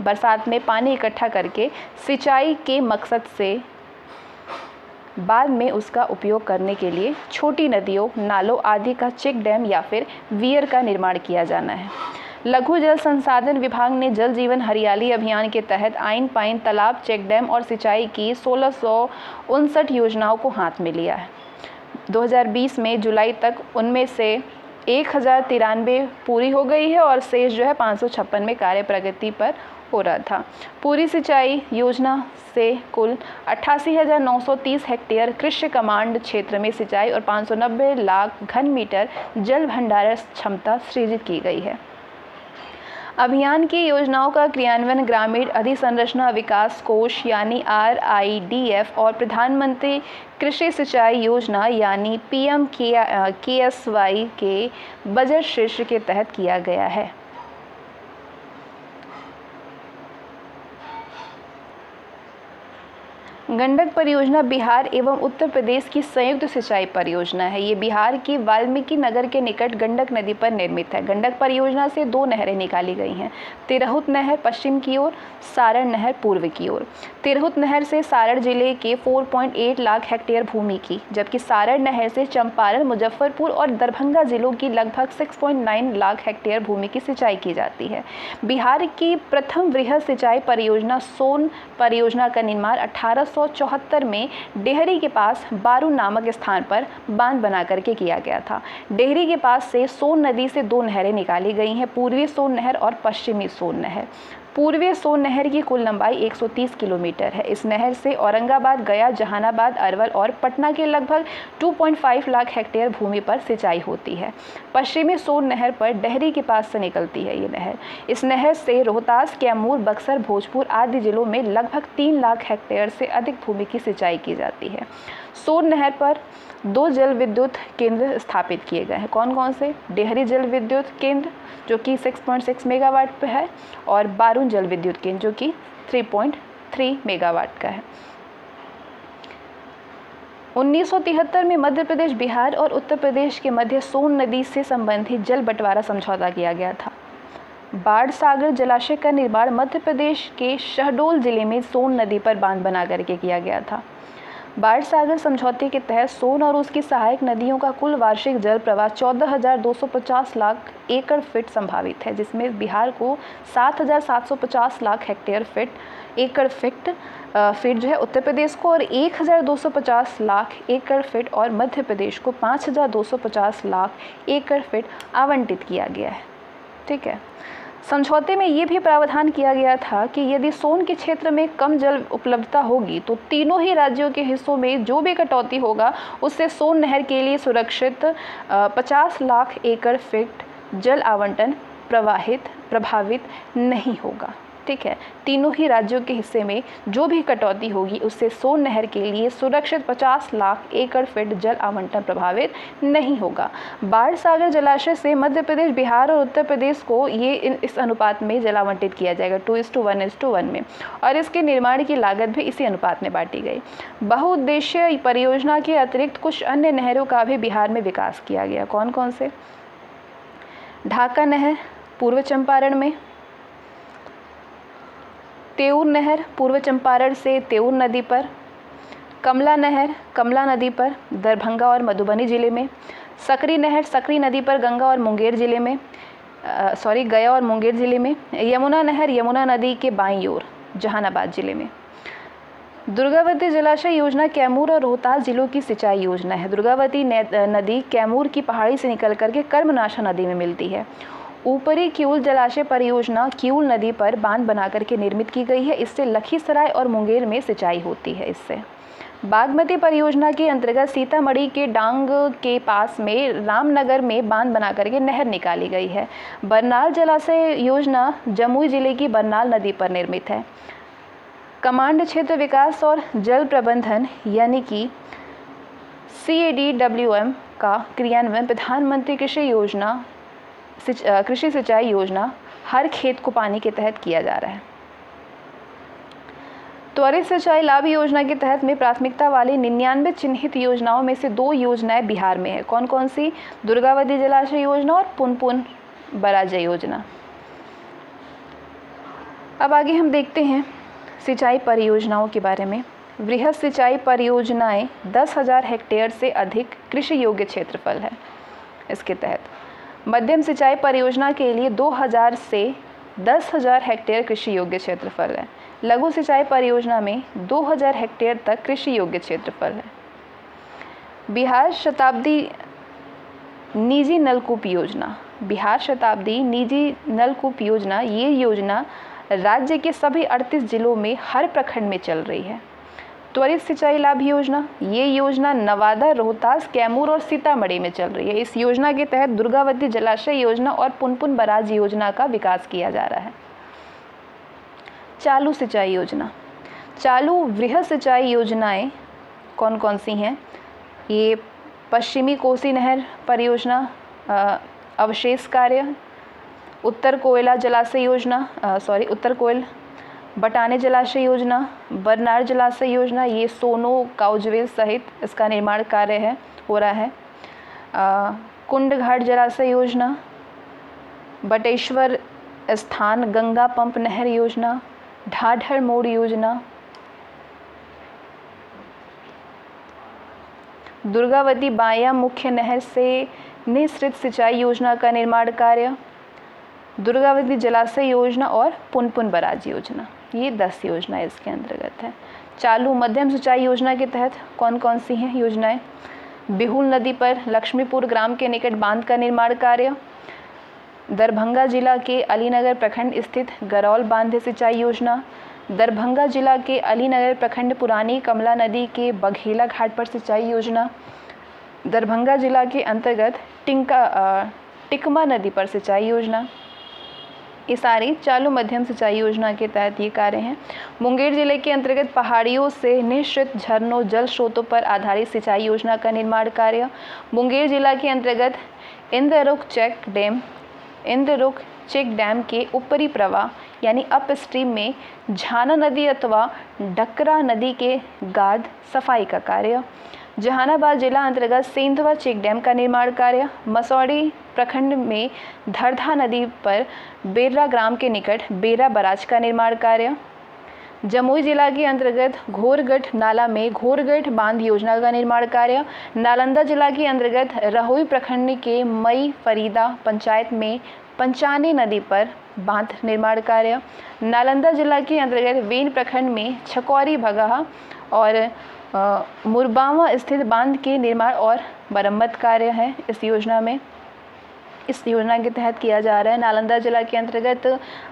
बरसात में पानी इकट्ठा करके सिंचाई के मकसद से बाद में उसका उपयोग करने के लिए छोटी नदियों, नालों आदि का चेक डैम या फिर वियर का निर्माण किया जाना है। लघु जल संसाधन विभाग ने जल जीवन हरियाली अभियान के तहत आइन पाइन तालाब, चेक डैम और सिंचाई की 1659 योजनाओं को हाथ में लिया है। 2020 में जुलाई तक उनमें से 1093 पूरी हो गई है और शेष 556 में कार्य प्रगति पर हो रहा था। पूरी सिंचाई योजना से कुल 88,930 हेक्टेयर कृषि कमांड क्षेत्र में सिंचाई और 590 लाख घन मीटर जल भंडारण क्षमता सृजित की गई है। अभियान की योजनाओं का क्रियान्वयन ग्रामीण अधिसंरचना विकास कोष यानी RIDF और प्रधानमंत्री कृषि सिंचाई योजना यानी PMKSY के बजट शीर्ष के तहत किया गया है। गंडक परियोजना बिहार एवं उत्तर प्रदेश की संयुक्त सिंचाई परियोजना है। ये बिहार की वाल्मीकि नगर के निकट गंडक नदी पर निर्मित है। गंडक परियोजना से 2 नहरें निकाली गई हैं। तिरहुत नहर पश्चिम की ओर, सारण नहर पूर्व की ओर। तिरहुत नहर से सारण जिले के 4.8 लाख हेक्टेयर भूमि की, जबकि सारण नहर से चंपारण, मुजफ्फरपुर और दरभंगा जिलों की लगभग 6.9 लाख हेक्टेयर भूमि की सिंचाई की जाती है। बिहार की प्रथम वृहद सिंचाई परियोजना सोन परियोजना का निर्माण 1874 में डेहरी के पास बारू नामक स्थान पर बांध बना करके किया गया था। डेहरी के पास से सोन नदी से 2 नहरें निकाली गई हैं, पूर्वी सोन नहर और पश्चिमी सोन नहर। पूर्वी सोन नहर की कुल लंबाई 130 किलोमीटर है। इस नहर से औरंगाबाद, गया, जहानाबाद, अरवल और पटना के लगभग 2.5 लाख हेक्टेयर भूमि पर सिंचाई होती है। पश्चिमी सोन नहर पर डेहरी के पास से निकलती है ये नहर। इस नहर से रोहतास, कैमूर, बक्सर, भोजपुर आदि जिलों में लगभग 3 लाख हेक्टेयर से अधिक भूमि की सिंचाई की जाती है। सोन नहर पर 2 जल विद्युत केंद्र स्थापित किए गए हैं। कौन कौन से? डेहरी जल विद्युत केंद्र जो कि 6.6 मेगावाट पे है और बारून जल विद्युत केंद्र जो कि 3.3 मेगावाट का है। 1973 में मध्य प्रदेश, बिहार और उत्तर प्रदेश के मध्य सोन नदी से संबंधित जल बंटवारा समझौता किया गया था। बाढ़ सागर जलाशय का निर्माण मध्य प्रदेश के शहडोल जिले में सोन नदी पर बांध बना करके किया गया था। बाढ़ सागर समझौते के तहत सोन और उसकी सहायक नदियों का कुल वार्षिक जल प्रवाह 14,250 लाख एकड़ फीट संभावित है, जिसमें बिहार को 7,750 लाख हेक्टेयर एकड़ फीट उत्तर प्रदेश को और 1,250 लाख एकड़ फीट और मध्य प्रदेश को 5,250 लाख एकड़ फीट आवंटित किया गया है। ठीक है। समझौते में ये भी प्रावधान किया गया था कि यदि सोन के क्षेत्र में कम जल उपलब्धता होगी तो तीनों ही राज्यों के हिस्सों में जो भी कटौती होगा उससे सोन नहर के लिए सुरक्षित 50 लाख एकड़ फीट जल आवंटन प्रभावित नहीं होगा। ठीक है। तीनों ही राज्यों के हिस्से में जो भी कटौती होगी उससे सोन नहर के लिए सुरक्षित 50 लाख एकड़ फीट जल आवंटन प्रभावित नहीं होगा। बाढ़ सागर जलाशय से मध्य प्रदेश, बिहार और उत्तर प्रदेश को ये इस अनुपात में जल आवंटित किया जाएगा 2:1:1 में, और इसके निर्माण की लागत भी इसी अनुपात में बांटी गई। बहुउद्देशीय परियोजना के अतिरिक्त कुछ अन्य नहरों का भी बिहार में विकास किया गया। कौन कौन से? ढाका नहर पूर्व चंपारण में, तेऊर नहर पूर्व चंपारण से तेऊर नदी पर, कमला नहर कमला नदी पर दरभंगा और मधुबनी जिले में, सकरी नहर सकरी नदी पर गंगा और मुंगेर जिले में गया और मुंगेर जिले में, यमुना नहर यमुना नदी के बाईं ओर जहानाबाद जिले में। दुर्गावती जलाशय योजना कैमूर और रोहतास जिलों की सिंचाई योजना है। दुर्गावती नदी कैमूर की पहाड़ी से निकल करके कर्मनाशा नदी में मिलती है। ऊपरी किऊल जलाशय परियोजना किऊल नदी पर बांध बना करके निर्मित की गई है। इससे लखीसराय और मुंगेर में सिंचाई होती है। इससे बागमती परियोजना के अंतर्गत सीतामढ़ी के डांग के पास में रामनगर में बांध बना करके नहर निकाली गई है। बरनाल जलाशय योजना जमुई जिले की बरनाल नदी पर निर्मित है। कमांड क्षेत्र विकास और जल प्रबंधन यानी कि CADWM का क्रियान्वयन प्रधानमंत्री कृषि सिंचाई योजना हर खेत को पानी के तहत किया जा रहा है। त्वरित सिंचाई लाभ योजना के तहत में प्राथमिकता वाली 99 चिन्हित योजनाओं में से 2 योजनाएं बिहार में है। कौन कौन सी? दुर्गावती जलाशय योजना और पुनपुन बराज योजना। अब आगे हम देखते हैं सिंचाई परियोजनाओं के बारे में। वृहद सिंचाई परियोजनाएं 10,000 हेक्टेयर से अधिक कृषि योग्य क्षेत्रफल है इसके तहत। मध्यम सिंचाई परियोजना के लिए 2,000 से 10,000 हेक्टेयर कृषि योग्य क्षेत्रफल है। लघु सिंचाई परियोजना में 2,000 हेक्टेयर तक कृषि योग्य क्षेत्रफल है। बिहार शताब्दी निजी नलकूप योजना, बिहार शताब्दी निजी नलकूप योजना, ये योजना राज्य के सभी 38 जिलों में हर प्रखंड में चल रही है। त्वरित सिंचाई लाभ योजना, ये योजना नवादा, रोहतास, कैमूर और सीतामढ़ी में चल रही है। इस योजना के तहत दुर्गावती जलाशय योजना और पुनपुन बराज योजना का विकास किया जा रहा है। चालू सिंचाई योजना, चालू वृहद सिंचाई योजनाएं कौन कौन सी हैं? ये पश्चिमी कोसी नहर परियोजना अवशेष कार्य, उत्तर कोयला जलाशय योजना उत्तर कोयल बटाने जलाशय योजना, बरनार जलाशय योजना, ये सोनो काउजवेल सहित इसका निर्माण कार्य हो रहा है। कुंड घाट जलाशय योजना, बटेश्वर स्थान गंगा पंप नहर योजना, ढाढर मोड़ योजना, दुर्गावती बाया मुख्य नहर से निःसृत सिंचाई योजना का निर्माण कार्य, दुर्गावती जलाशय योजना और पुनपुन बराज योजना, ये 10 योजनाएं इसके अंतर्गत है। चालू मध्यम सिंचाई योजना के तहत कौन कौन सी हैं योजनाएं? बिहुल नदी पर लक्ष्मीपुर ग्राम के निकट बांध का निर्माण कार्य, दरभंगा जिला के अलीनगर प्रखंड स्थित गरौल बांध सिंचाई योजना, दरभंगा जिला के अलीनगर प्रखंड पुरानी कमला नदी के बघेला घाट पर सिंचाई योजना, दरभंगा जिला के अंतर्गत टिकमा नदी पर सिंचाई योजना, ये सारी चालू मध्यम सिंचाई योजना के तहत ये कार्य हैं। मुंगेर जिले के अंतर्गत पहाड़ियों से निःसृत झरनों जल स्रोतों पर आधारित सिंचाई योजना का निर्माण कार्य, मुंगेर जिला के अंतर्गत इंद्ररुख चेक डैम के ऊपरी प्रवाह यानी अप स्ट्रीम में झाना नदी अथवा ढकरा नदी के गाद सफाई का कार्य, जहानाबाद जिला अंतर्गत सेंधवा चेक डैम का निर्माण कार्य, मसौड़ी प्रखंड में धरधा नदी पर बेर्रा ग्राम के निकट बेरा बराज का निर्माण कार्य, जमुई जिला के अंतर्गत घोरगढ़ नाला में घोरगढ़ बांध योजना का निर्माण कार्य, नालंदा जिला के अंतर्गत रहोई प्रखंड के मई फरीदा पंचायत में पंचाने नदी पर बांध निर्माण कार्य, नालंदा जिला के अंतर्गत वेन प्रखंड में छकौरी भगहा और मुरबावा स्थित बांध के निर्माण और मरम्मत कार्य है इस योजना के तहत किया जा रहा है। नालंदा जिला के अंतर्गत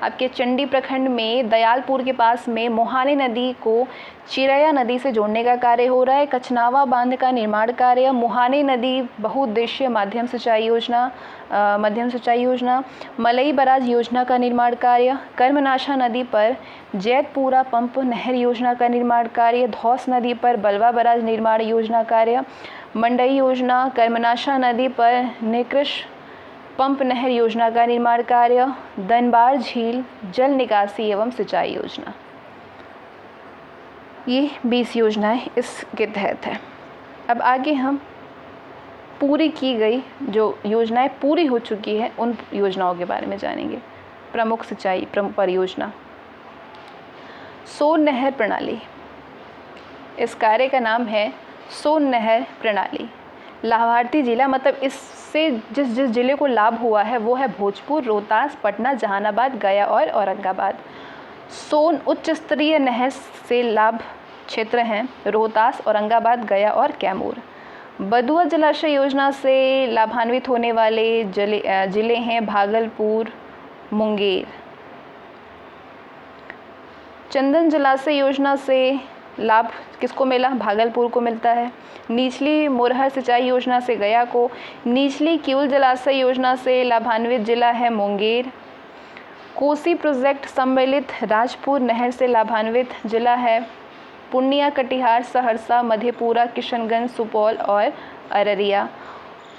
आपके चंडी प्रखंड में दयालपुर के पास में मोहानी नदी को चिरैया नदी से जोड़ने का कार्य हो रहा है। कचनावा बांध का निर्माण कार्य, मोहानी नदी बहुउद्देशीय मध्यम सिंचाई योजना, मलई बराज योजना का निर्माण कार्य, कर्मनाशा नदी पर जैतपुरा पंप नहर योजना का निर्माण कार्य, धौस नदी पर बलवा बराज निर्माण योजना कार्य, मंडई योजना, कर्मनाशा नदी पर निकृष पंप नहर योजना का निर्माण कार्य, दनबार झील जल निकासी एवं सिंचाई योजना, ये 20 योजनाएं इसके तहत है। अब आगे हम पूरी की गई जो योजनाएं पूरी हो चुकी है उन योजनाओं के बारे में जानेंगे। प्रमुख सिंचाई परियोजना, सोन नहर प्रणाली, इस कार्य का नाम है सोन नहर प्रणाली। लाभार्थी जिला मतलब इससे जिस जिस जिले को लाभ हुआ है वो है भोजपुर, रोहतास, पटना, जहानाबाद, गया और औरंगाबाद। सोन उच्च स्तरीय नहर से लाभ क्षेत्र हैं रोहतास, औरंगाबाद, गया और कैमूर। बदुआ जलाशय योजना से लाभान्वित होने वाले जिले हैं भागलपुर, मुंगेर। चंदन जलाशय योजना से लाभ किसको मिला? भागलपुर को मिलता है। निचली मोरहर सिंचाई योजना से गया को। निचली किउल जलाशय योजना से लाभान्वित जिला है मुंगेर। कोसी प्रोजेक्ट सम्मिलित राजपुर नहर से लाभान्वित जिला है पूर्णिया, कटिहार, सहरसा, मधेपुरा, किशनगंज, सुपौल और अररिया।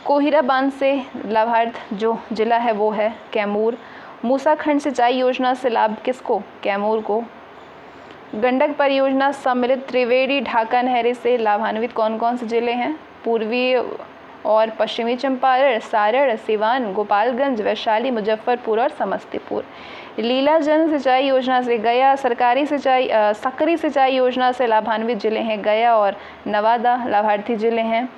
कोहिरा बांध से लाभार्थ जो जिला है वो है कैमूर। मूसाखंड सिंचाई योजना से लाभ किसको? कैमूर को। गंडक परियोजना सम्मिलित त्रिवेणी ढाका नहरें से लाभान्वित कौन कौन से जिले हैं? पूर्वी और पश्चिमी चंपारण, सारण, सिवान, गोपालगंज, वैशाली, मुजफ्फरपुर और समस्तीपुर। लीला जल सिंचाई योजना से गया। सकरी सिंचाई योजना से लाभान्वित जिले हैं गया और नवादा, लाभार्थी जिले हैं।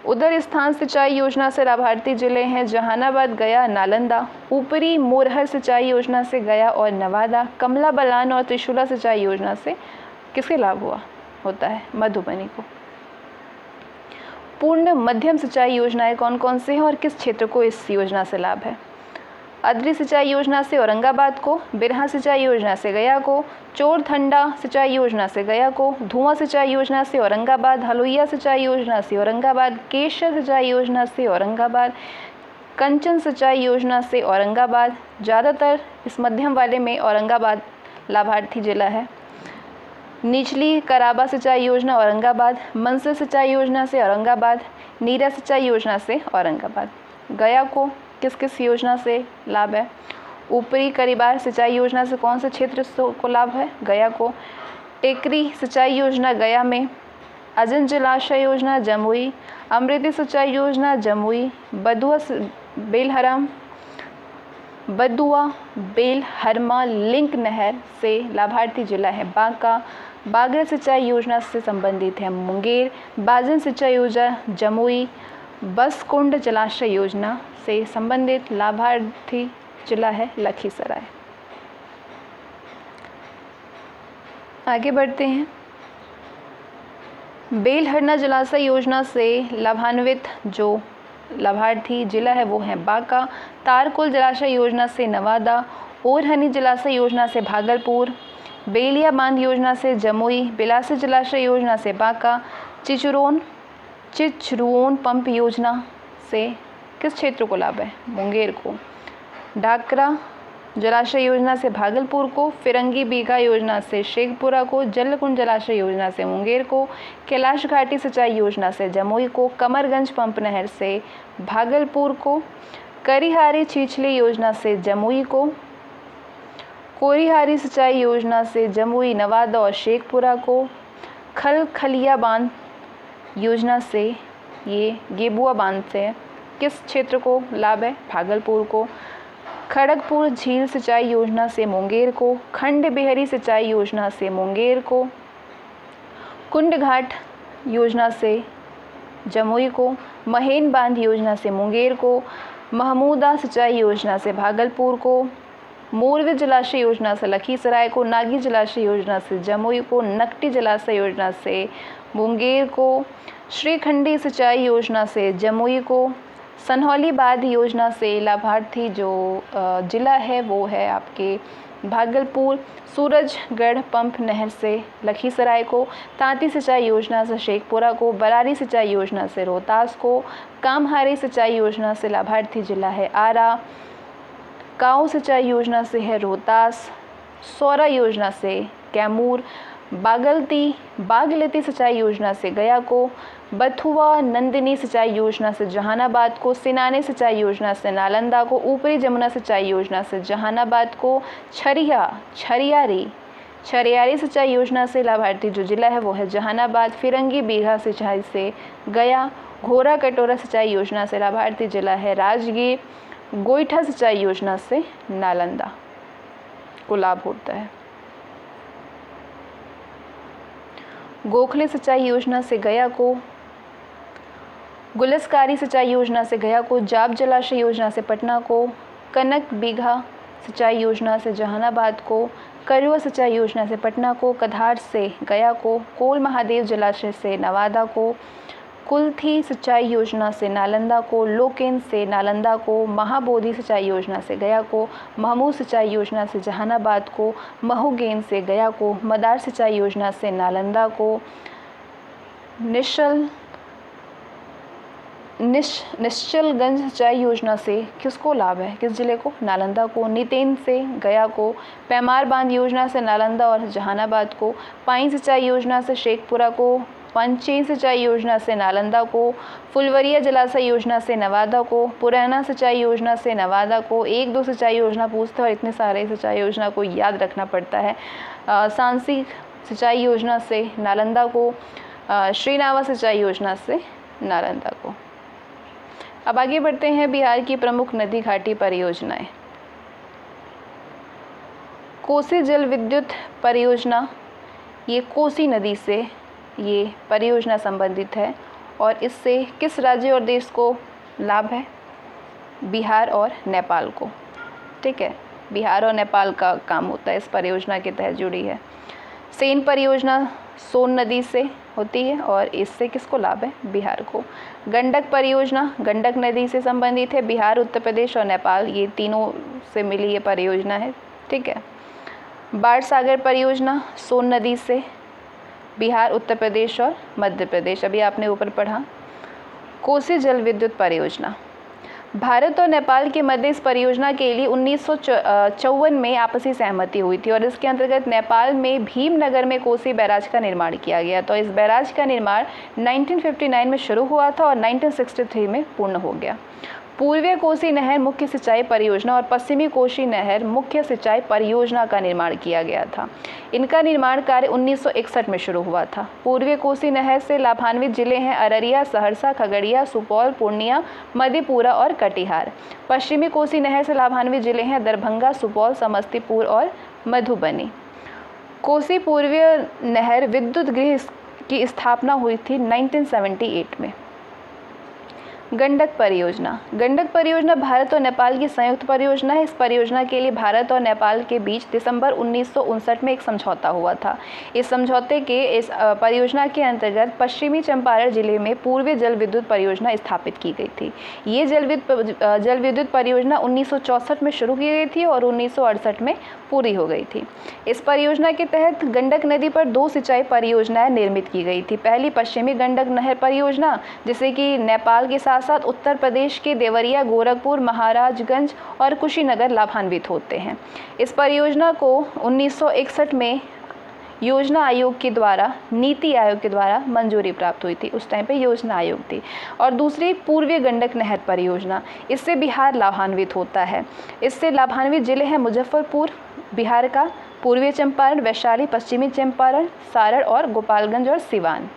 उदर स्थान सिंचाई योजना से लाभार्थी जिले हैं जहानाबाद, गया, नालंदा। ऊपरी मोरहर सिंचाई योजना से गया और नवादा। कमला बलान और त्रिशूला सिंचाई योजना से किसके लाभ होता है? मधुबनी को। पूर्ण मध्यम सिंचाई योजनाएं कौन कौन से हैं और किस क्षेत्र को इस योजना से लाभ है? अद्री सिंचाई योजना से औरंगाबाद को। बिरहा सिंचाई योजना से गया को। चोरथंडा सिंचाई योजना से गया को। धुआं सिंचाई योजना से औरंगाबाद। हलुइया सिंचाई योजना से औरंगाबाद। केशर सिंचाई योजना से औरंगाबाद। कंचन सिंचाई योजना से औरंगाबाद। ज़्यादातर इस मध्यम वाले में औरंगाबाद लाभार्थी जिला है। निचली कराबा सिंचाई योजना औरंगाबाद। मनसे सिंचाई योजना से औरंगाबाद। नीरा सिंचाई योजना से औरंगाबाद। गया को किस किस योजना से लाभ है? ऊपरी करीबार सिंचाई योजना से कौन से क्षेत्र को लाभ है? गया को। टेकरी सिंचाई योजना गया में। अजन जलाशय योजना जमुई। अमृति सिंचाई योजना जमुई। बदुआ बेलहरमा लिंक नहर से लाभार्थी जिला है बांका। बागरा सिंचाई योजना से संबंधित है मुंगेर। बाजन सिंचाई योजना जमुई। बसकुंड जलाशय योजना से संबंधित लाभार्थी जिला है लखीसराय। आगे बढ़ते हैं। बेलहरना जलाशय योजना से लाभान्वित जो लाभार्थी जिला है वो है बांका। तारकुल जलाशय योजना से नवादा। ओरहनी जलाशय योजना से भागलपुर। बेलिया बांध योजना से जमुई। बिलासी जलाशय योजना से बांका। चिचरुओन पंप योजना से किस क्षेत्र को लाभ है? मुंगेर को। डाकरा जलाशय योजना से भागलपुर को। फिरंगी बीघा योजना से शेखपुरा को। जलकुंड जलाशय योजना से मुंगेर को। कैलाश घाटी सिंचाई योजना से जमुई को। कमरगंज पंप नहर से भागलपुर को। करिहारी छिछली योजना से जमुई को। कोरिहारी सिंचाई योजना से जमुई, नवादा और शेखपुरा को। खलखलिया बांध योजना से ये गेबुआ बांध से किस क्षेत्र को लाभ है? भागलपुर को। खड़गपुर झील सिंचाई योजना से मुंगेर को। खंड बिहरी सिंचाई योजना से मुंगेर को। कुंड घाट योजना से जमुई को। महेन बांध योजना से मुंगेर को। महमूदा सिंचाई योजना से भागलपुर को। मोरवे जलाशय योजना से लखीसराय को। नागी जलाशय योजना से जमुई को। नकटी जलाशय योजना से मुंगेर को। श्रीखंडी सिंचाई योजना से जमुई को। सनहौली बांध योजना से लाभार्थी जो जिला है वो है आपके भागलपुर। सूरजगढ़ पंप नहर से लखीसराय को। तांती सिंचाई योजना से शेखपुरा को। बरारी सिंचाई योजना से रोहतास को। कामहारी सिंचाई योजना से लाभार्थी जिला है आरा। काऊ सिंचाई योजना से है रोहतास। सौरा योजना से कैमूर। बागलती सिंचाई योजना से गया को। बथुआ नंदिनी सिंचाई योजना से जहानाबाद को। सिनानी सिंचाई योजना से नालंदा को। ऊपरी जमुना सिंचाई योजना से जहानाबाद को। छरियारी सिंचाई योजना से लाभार्थी जो जिला है वो है जहानाबाद। फिरंगी बीघा सिंचाई से गया। घोरा कटोरा सिंचाई योजना से लाभार्थी जिला है राजगीर। गोईठा सिंचाई योजना से नालंदा को लाभ होता है। गोखले सिंचाई योजना से गया को, गुलसकारी सिंचाई योजना से गया को, जाप जलाशय योजना से पटना को, कनक बीघा सिंचाई योजना से जहानाबाद को, करुआ सिंचाई योजना से पटना को, कधार से गया को, कोल महादेव जलाशय से नवादा को, कुल्थी सिंचाई योजना से नालंदा को, लोकेन से नालंदा को, महाबोधि सिंचाई योजना से गया को, महमूद सिंचाई योजना से जहानाबाद को, महुगेन से गया को, मदार सिंचाई योजना से नालंदा को, निश्चलगंज सिंचाई योजना से किसको लाभ है, किस जिले को, नालंदा को, नीतेन से गया को, पैमार बांध योजना से नालंदा और जहानाबाद को, पाइन सिंचाई योजना से शेखपुरा को, पंचेन सिंचाई योजना से नालंदा को, फुलवरिया जलाशय योजना से नवादा को, पुराना सिंचाई योजना से नवादा को, 1-2 सिंचाई योजना पूछते हैं और इतने सारे सिंचाई योजना को याद रखना पड़ता है। सांसी सिंचाई योजना से नालंदा को, श्रीनावा सिंचाई योजना से नालंदा को। अब आगे बढ़ते हैं बिहार की प्रमुख नदी घाटी परियोजनाएं। कोसी जल विद्युत परियोजना, ये कोसी नदी से ये परियोजना संबंधित है और इससे किस राज्य और देश को लाभ है, बिहार और नेपाल को। ठीक है, बिहार और नेपाल का काम होता है, इस परियोजना के तहत जुड़ी है। सेन परियोजना सोन नदी से होती है और इससे किसको लाभ है, बिहार को। गंडक परियोजना गंडक नदी से संबंधित है, बिहार, उत्तर प्रदेश और नेपाल, ये तीनों से मिली ये परियोजना है। ठीक है। बाढ़ सागर परियोजना सोन नदी से, बिहार, उत्तर प्रदेश और मध्य प्रदेश, अभी आपने ऊपर पढ़ा। कोसी जल विद्युत परियोजना, भारत और नेपाल के मध्य इस परियोजना के लिए 1954 में आपसी सहमति हुई थी और इसके अंतर्गत नेपाल में भीमनगर में कोसी बैराज का निर्माण किया गया। तो इस बैराज का निर्माण 1959 में शुरू हुआ था और 1963 में पूर्ण हो गया। पूर्वीय कोसी नहर मुख्य सिंचाई परियोजना और पश्चिमी कोसी नहर मुख्य सिंचाई परियोजना का निर्माण किया गया था। इनका निर्माण कार्य 1961 में शुरू हुआ था। पूर्वीय कोसी नहर से लाभान्वित जिले हैं अररिया, सहरसा, खगड़िया, सुपौल, पूर्णिया, मधेपुरा और कटिहार। पश्चिमी कोसी नहर से लाभान्वित जिले हैं दरभंगा, सुपौल, समस्तीपुर और मधुबनी। कोसी पूर्वीय नहर विद्युत गृह की स्थापना हुई थी 1978 में। गंडक परियोजना भारत और नेपाल की संयुक्त परियोजना है। इस परियोजना के लिए भारत और नेपाल के बीच दिसंबर 1959 में एक समझौता हुआ था। इस समझौते के इस परियोजना के अंतर्गत पश्चिमी चंपारण जिले में पूर्वीय जल विद्युत परियोजना स्थापित की गई थी। ये जल विद्युत परियोजना 1964 में शुरू की गई थी और 1968 में पूरी हो गई थी। इस परियोजना के तहत गंडक नदी पर 2 सिंचाई परियोजनाएं निर्मित की गई थी। पहली पश्चिमी गंडक नहर परियोजना, जिसे कि नेपाल के साथ साथ उत्तर प्रदेश के देवरिया, गोरखपुर, महाराजगंज और कुशीनगर लाभान्वित होते हैं। इस परियोजना को 1961 में योजना आयोग के द्वारा, नीति आयोग के द्वारा मंजूरी प्राप्त हुई थी। उस टाइम पे योजना आयोग थी। और दूसरी पूर्वीय गंडक नहर परियोजना, इससे बिहार लाभान्वित होता है। इससे लाभान्वित जिले हैं मुजफ्फरपुर बिहार का, पूर्वी चंपारण, वैशाली पश्चिमी चंपारण, सारण और गोपालगंज और सिवान।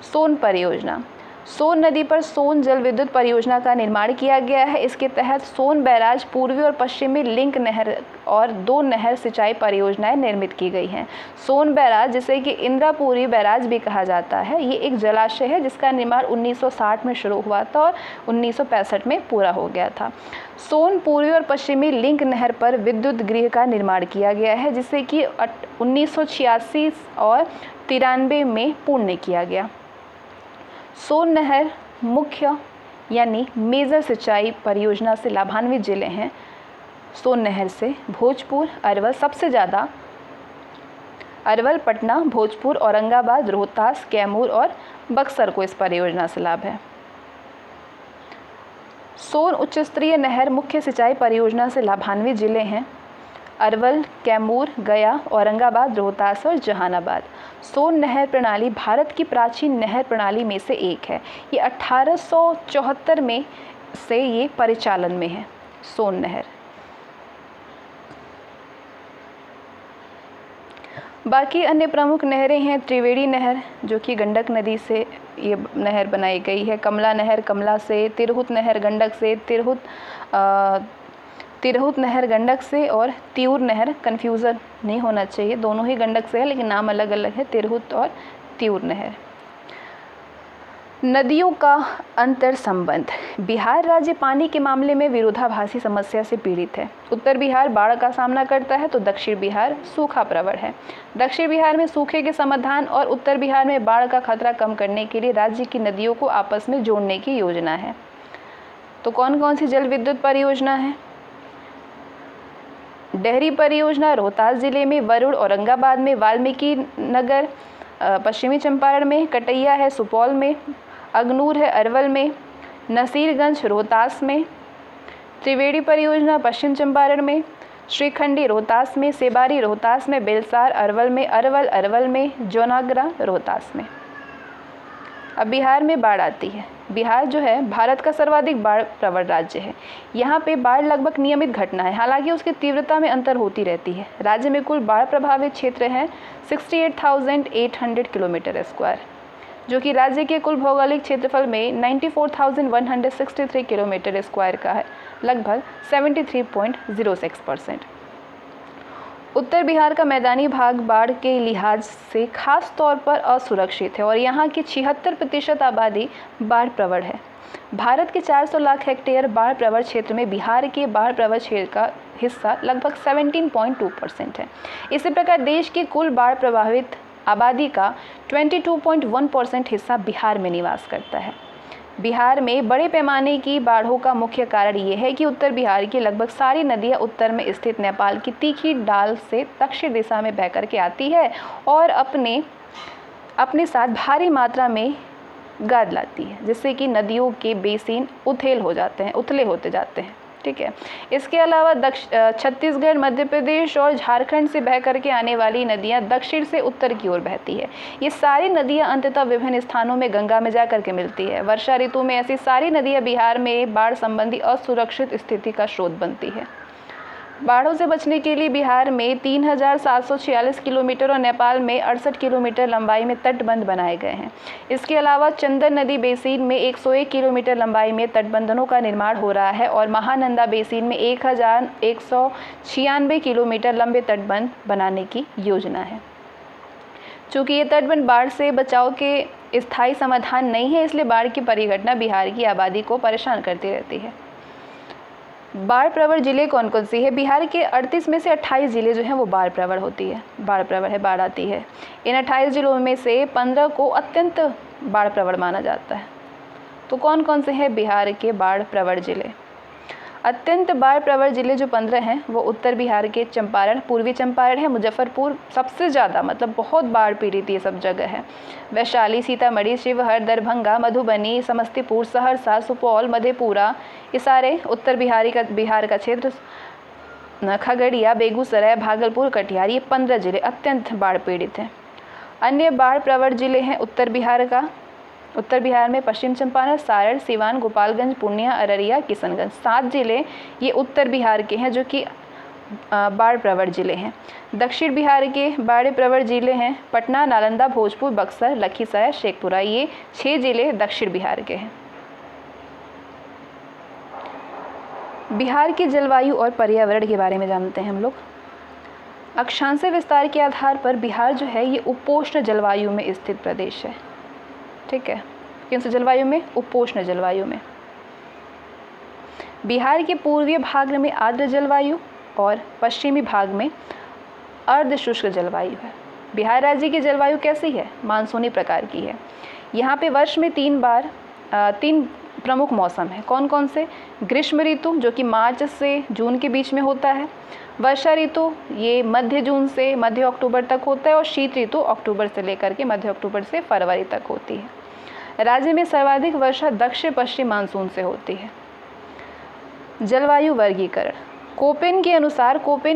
सोन परियोजना, सोन नदी पर सोन जल विद्युत परियोजना का निर्माण किया गया है। इसके तहत सोन बैराज, पूर्वी और पश्चिमी लिंक नहर और 2 नहर सिंचाई परियोजनाएं निर्मित की गई हैं। सोन बैराज, जिसे कि इंद्रापुरी बैराज भी कहा जाता है, ये एक जलाशय है जिसका निर्माण 1960 में शुरू हुआ था और 1965 में पूरा हो गया था। सोन पूर्वी और पश्चिमी लिंक नहर पर विद्युत गृह का निर्माण किया गया है, जिसे कि 1986 और 93 में पूर्ण किया गया। सोन नहर मुख्य यानी मेजर सिंचाई परियोजना से लाभान्वित जिले हैं सोन नहर से भोजपुर, अरवल, सबसे ज़्यादा अरवल, पटना, भोजपुर, औरंगाबाद, रोहतास, कैमूर और बक्सर को इस परियोजना से लाभ है। सोन उच्च स्तरीय नहर मुख्य सिंचाई परियोजना से लाभान्वित जिले हैं अरवल, कैमूर, गया, औरंगाबाद, रोहतास और जहानाबाद। सोन नहर प्रणाली भारत की प्राचीन नहर प्रणाली में से एक है। ये 1874 में से ये परिचालन में है। सोन नहर। बाकी अन्य प्रमुख नहरें हैं त्रिवेणी नहर, जो कि गंडक नदी से ये नहर बनाई गई है। कमला नहर कमला से, तिरहुत नहर गंडक से, तिरहुत नहर गंडक से और तिऊर नहर, कन्फ्यूज़न नहीं होना चाहिए, दोनों ही गंडक से है लेकिन नाम अलग अलग है, तिरहुत और त्यूर नहर। नदियों का अंतर संबंध। बिहार राज्य पानी के मामले में विरोधाभासी समस्या से पीड़ित है। उत्तर बिहार बाढ़ का सामना करता है तो दक्षिण बिहार सूखा प्रवण है। दक्षिण बिहार में सूखे के समाधान और उत्तर बिहार में बाढ़ का खतरा कम करने के लिए राज्य की नदियों को आपस में जोड़ने की योजना है। तो कौन कौन सी जल विद्युत परियोजना है? डेहरी परियोजना रोहतास जिले में, वरुण औरंगाबाद में, वाल्मीकि नगर पश्चिमी चंपारण में, कटैया है सुपौल में, अगनूर है अरवल में, नसीरगंज रोहतास में, त्रिवेणी परियोजना पश्चिम चंपारण में, श्रीखंडी रोहतास में, सेबारी रोहतास में, बेलसार अरवल में, अरवल में, जौनागरा रोहतास में। अब बिहार में बाढ़ आती है। बिहार जो है भारत का सर्वाधिक बाढ़ प्रवण राज्य है। यहाँ पे बाढ़ लगभग नियमित घटना है, हालांकि उसकी तीव्रता में अंतर होती रहती है। राज्य में कुल बाढ़ प्रभावित क्षेत्र है 68,800 किलोमीटर स्क्वायर, जो कि राज्य के कुल भौगोलिक क्षेत्रफल में 94,163 किलोमीटर स्क्वायर का है, लगभग 73.06%। उत्तर बिहार का मैदानी भाग बाढ़ के लिहाज से खास तौर पर असुरक्षित है और यहाँ की 76% आबादी बाढ़ प्रवण है। भारत के 400 लाख हेक्टेयर बाढ़ प्रवण क्षेत्र में बिहार के बाढ़ प्रवण क्षेत्र का हिस्सा लगभग 17.2% है। इसी प्रकार देश की कुल बाढ़ प्रभावित आबादी का 22.1% हिस्सा बिहार में निवास करता है। बिहार में बड़े पैमाने की बाढ़ों का मुख्य कारण ये है कि उत्तर बिहार की लगभग सारी नदियां उत्तर में स्थित नेपाल की तीखी ढाल से दक्षिण दिशा में बह करके आती है और अपने साथ भारी मात्रा में गाद लाती है, जिससे कि नदियों के बेसिन उथले होते जाते हैं। ठीक है। इसके अलावा छत्तीसगढ़, मध्य प्रदेश और झारखंड से बह करके आने वाली नदियां दक्षिण से उत्तर की ओर बहती है। ये सारी नदियां अंततः विभिन्न स्थानों में गंगा में जा करके मिलती है। वर्षा ऋतु में ऐसी सारी नदियां बिहार में बाढ़ संबंधी असुरक्षित स्थिति का स्रोत बनती है। बाढ़ों से बचने के लिए बिहार में 3,746 किलोमीटर और नेपाल में 68 किलोमीटर लंबाई में तटबंध बनाए गए हैं। इसके अलावा चंदन नदी बेसिन में 101 किलोमीटर लंबाई में तटबंधों का निर्माण हो रहा है और महानंदा बेसिन में 1,196 किलोमीटर लंबे तटबंध बनाने की योजना है। चूँकि ये तटबंध बाढ़ से बचाव के स्थायी समाधान नहीं है, इसलिए बाढ़ की परिघटना बिहार की आबादी को परेशान करती रहती है। बाढ़ प्रवण जिले कौन कौन सी है? बिहार के 38 में से 28 जिले जो हैं वो बाढ़ प्रवण बाढ़ आती है। इन 28 जिलों में से 15 को अत्यंत बाढ़ प्रवण माना जाता है। तो कौन कौन से हैं बिहार के बाढ़ प्रवण जिले? अत्यंत बाढ़ प्रवण जिले जो 15 हैं वो उत्तर बिहार के चंपारण, पूर्वी चंपारण है, मुजफ्फरपुर सबसे ज़्यादा, मतलब बहुत बाढ़ पीड़ित ये सब जगह है। वैशाली, सीतामढ़ी, शिवहर, दरभंगा, मधुबनी, समस्तीपुर, सहरसा, सुपौल, मधेपुरा, ये सारे उत्तर बिहार का क्षेत्र, खगड़िया, बेगूसराय, भागलपुर, कटिहार, ये 15 जिले अत्यंत बाढ़ पीड़ित हैं। अन्य बाढ़ प्रवण जिले हैं उत्तर बिहार में पश्चिम चंपारण, सारण, सिवान, गोपालगंज, पूर्णिया, अररिया, किशनगंज, 7 जिले ये उत्तर बिहार के हैं जो कि बाढ़ प्रवण जिले हैं। दक्षिण बिहार के बाढ़ प्रवण जिले हैं पटना, नालंदा, भोजपुर, बक्सर, लखीसराय, शेखपुरा, ये 6 जिले दक्षिण बिहार के हैं। बिहार की जलवायु और पर्यावरण के बारे में जानते हैं हम लोग। अक्षांशीय विस्तार के आधार पर बिहार जो है ये उपोष्ण जलवायु में स्थित प्रदेश है। ठीक है। कौन सी जलवायु में? उपोष्ण जलवायु में। बिहार के पूर्वीय भाग में आर्द्र जलवायु और पश्चिमी भाग में अर्ध शुष्क जलवायु है। बिहार राज्य की जलवायु कैसी है? मानसूनी प्रकार की है। यहाँ पे वर्ष में 3 प्रमुख मौसम है। कौन कौन से? ग्रीष्म ऋतु जो कि मार्च से जून के बीच में होता है, वर्षा ऋतु ये मध्य जून से मध्य अक्टूबर तक होता है और शीत ऋतु अक्टूबर से लेकर के मध्य अक्टूबर से फरवरी तक होती है। राज्य में सर्वाधिक वर्षा दक्षिण पश्चिम मानसून से होती है। जलवायु वर्गीकरण कोपेन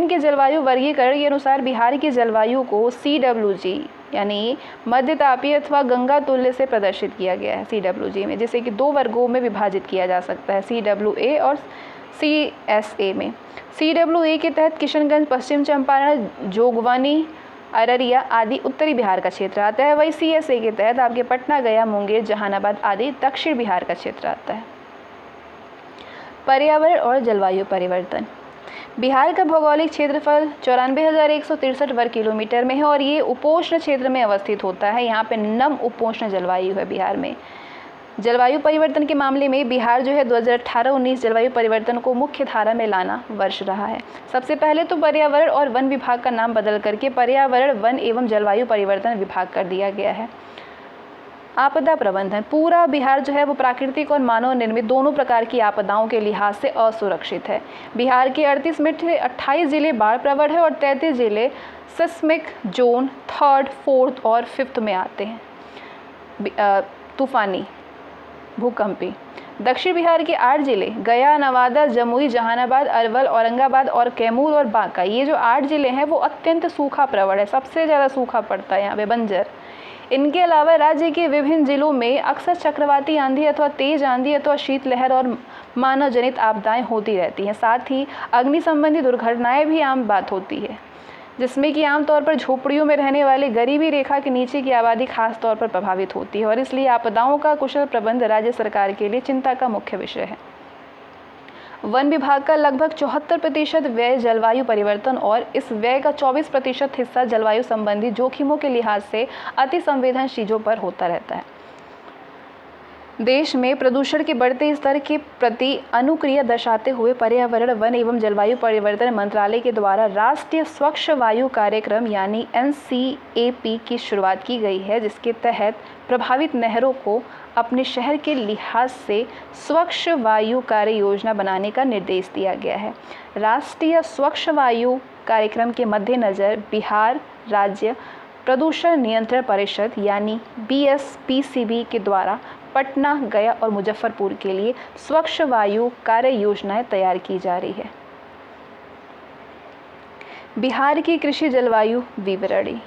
के जलवायु वर्गीकरण के अनुसार बिहार की जलवायु को CWG यानी मध्य तापीय अथवा गंगा तुल्य से प्रदर्शित किया गया है। CWG में जैसे कि 2 वर्गों में विभाजित किया जा सकता है, CWA और CSA में। CWA के तहत किशनगंज, पश्चिम चंपारण, जोगबनी, अररिया आदि उत्तरी बिहार का क्षेत्र आता है। वही CSA के तहत आपके पटना, गया, मुंगेर, जहानाबाद आदि दक्षिण बिहार का क्षेत्र आता है। पर्यावरण और जलवायु परिवर्तन बिहार का भौगोलिक क्षेत्रफल 94,163 वर्ग किलोमीटर में है और ये उपोष्ण क्षेत्र में अवस्थित होता है। यहाँ पे नम उपोष्ण जलवायु है बिहार में। जलवायु परिवर्तन के मामले में बिहार जो है 2018-19 जलवायु परिवर्तन को मुख्य धारा में लाना वर्ष रहा है। सबसे पहले तो पर्यावरण और वन विभाग का नाम बदल करके पर्यावरण, वन एवं जलवायु परिवर्तन विभाग कर दिया गया है। आपदा प्रबंधन, पूरा बिहार जो है वो प्राकृतिक और मानव निर्मित दोनों प्रकार की आपदाओं के लिहाज से असुरक्षित है। बिहार के 38 में से 28 जिले बाढ़ प्रवण है और 33 जिले सिस्मिक जोन 3rd, 4th और 5th में आते हैं। तूफानी, भूकंपी। दक्षिण बिहार के 8 जिले गया, नवादा, जमुई, जहानाबाद, अरवल, औरंगाबाद और कैमूर और बांका, ये जो 8 जिले हैं वो अत्यंत सूखा प्रवण है। सबसे ज़्यादा सूखा पड़ता है यहाँ पे, बंजर। इनके अलावा राज्य के विभिन्न जिलों में अक्सर चक्रवाती आंधी अथवा तेज आंधी अथवा शीतलहर और मानव जनित आपदाएं होती रहती हैं। साथ ही अग्नि संबंधी दुर्घटनाएं भी आम बात होती है, जिसमें कि आमतौर पर झोपड़ियों में रहने वाले गरीबी रेखा के नीचे की आबादी खास तौर पर प्रभावित होती है और इसलिए आपदाओं का कुशल प्रबंध राज्य सरकार के लिए चिंता का मुख्य विषय है। वन विभाग का लगभग 74% व्यय जलवायु परिवर्तन और इस व्यय का 24% हिस्सा जलवायु संबंधी जोखिमों के लिहाज से अति संवेदनशील चीज़ों पर होता रहता है। देश में प्रदूषण के बढ़ते स्तर के प्रति अनुक्रिया दर्शाते हुए पर्यावरण, वन एवं जलवायु परिवर्तन मंत्रालय के द्वारा राष्ट्रीय स्वच्छ वायु कार्यक्रम यानी NCAP की शुरुआत की गई है, जिसके तहत प्रभावित नहरों को अपने शहर के लिहाज से स्वच्छ वायु कार्य योजना बनाने का निर्देश दिया गया है। राष्ट्रीय स्वच्छ वायु कार्यक्रम के मद्देनज़र बिहार राज्य प्रदूषण नियंत्रण परिषद यानी BSPCB के द्वारा पटना, गया और मुजफ्फरपुर के लिए स्वच्छ वायु कार्य योजनाएं तैयार की जा रही है। बिहार की कृषि जलवायु विवरणी।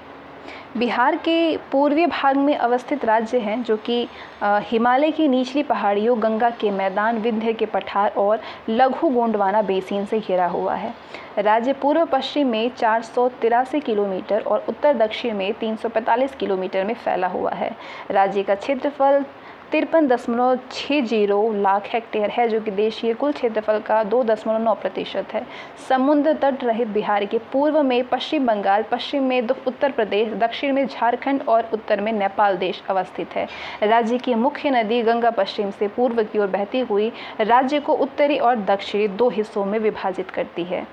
बिहार के पूर्वी भाग में अवस्थित राज्य हैं जो कि हिमालय की निचली पहाड़ियों, गंगा के मैदान, विंध्य के पठार और लघु गोंडवाना बेसिन से घिरा हुआ है। राज्य पूर्व पश्चिम में 483 किलोमीटर और उत्तर दक्षिण में 345 किलोमीटर में फैला हुआ है। राज्य का क्षेत्रफल 53.60 लाख हेक्टेयर है, जो कि देशीय कुल क्षेत्रफल का 2.9% है। समुद्र तट रहित बिहार के पूर्व में पश्चिम बंगाल, पश्चिम में उत्तर प्रदेश, दक्षिण में झारखंड और उत्तर में नेपाल देश अवस्थित है। राज्य की मुख्य नदी गंगा पश्चिम से पूर्व की ओर बहती हुई राज्य को उत्तरी और दक्षिणी 2 हिस्सों में विभाजित करती है।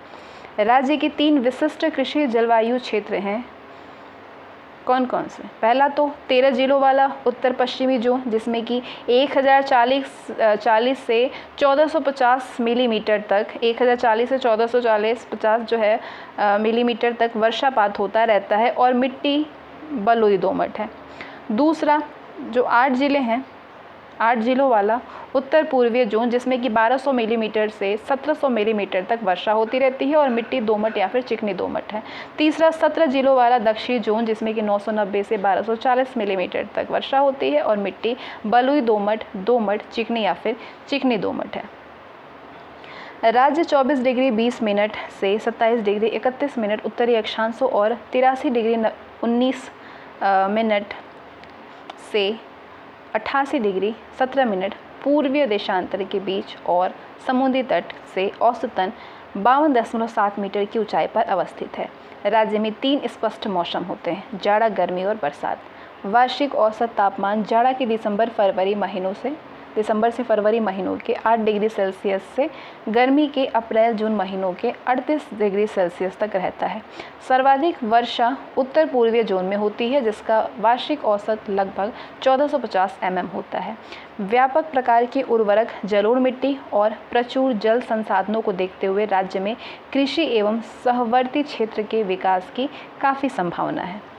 राज्य के 3 विशिष्ट कृषि जलवायु क्षेत्र हैं। कौन कौन से? पहला तो 13 जिलों वाला उत्तर पश्चिमी जोन, जिसमें कि 1040 से 1450 मिलीमीटर तक, 1040 से 1440-50 जो है मिलीमीटर तक वर्षापात होता रहता है और मिट्टी बलुई दोमट है। दूसरा जो 8 जिले हैं, 8 जिलों वाला उत्तर पूर्वीय जोन, जिसमें कि 1200 मिलीमीटर से 1700 मिलीमीटर तक वर्षा होती रहती है और मिट्टी दोमट या फिर चिकनी दोमट है। तीसरा 17 जिलों वाला दक्षिणी जोन, जिसमें कि 990 से 1240 मिलीमीटर तक वर्षा होती है और मिट्टी बलुई दोमट, चिकनी या फिर चिकनी दोमट है। राज्य 24 डिग्री 20 मिनट से 27 डिग्री 31 मिनट उत्तरी अक्षांशों और 83 डिग्री 19 मिनट से 88 डिग्री 17 मिनट पूर्वीय देशांतर के बीच और समुद्री तट से औसतन 52.7 मीटर की ऊंचाई पर अवस्थित है। राज्य में 3 स्पष्ट मौसम होते हैं, जाड़ा, गर्मी और बरसात। वार्षिक औसत तापमान जाड़ा के दिसंबर से फरवरी महीनों के 8 डिग्री सेल्सियस से गर्मी के अप्रैल जून महीनों के 38 डिग्री सेल्सियस तक रहता है। सर्वाधिक वर्षा उत्तर पूर्वीय जोन में होती है, जिसका वार्षिक औसत लगभग 1450 mm होता है। व्यापक प्रकार की उर्वरक, जलोढ़ मिट्टी और प्रचुर जल संसाधनों को देखते हुए राज्य में कृषि एवं सहवर्ती क्षेत्र के विकास की काफ़ी संभावना है।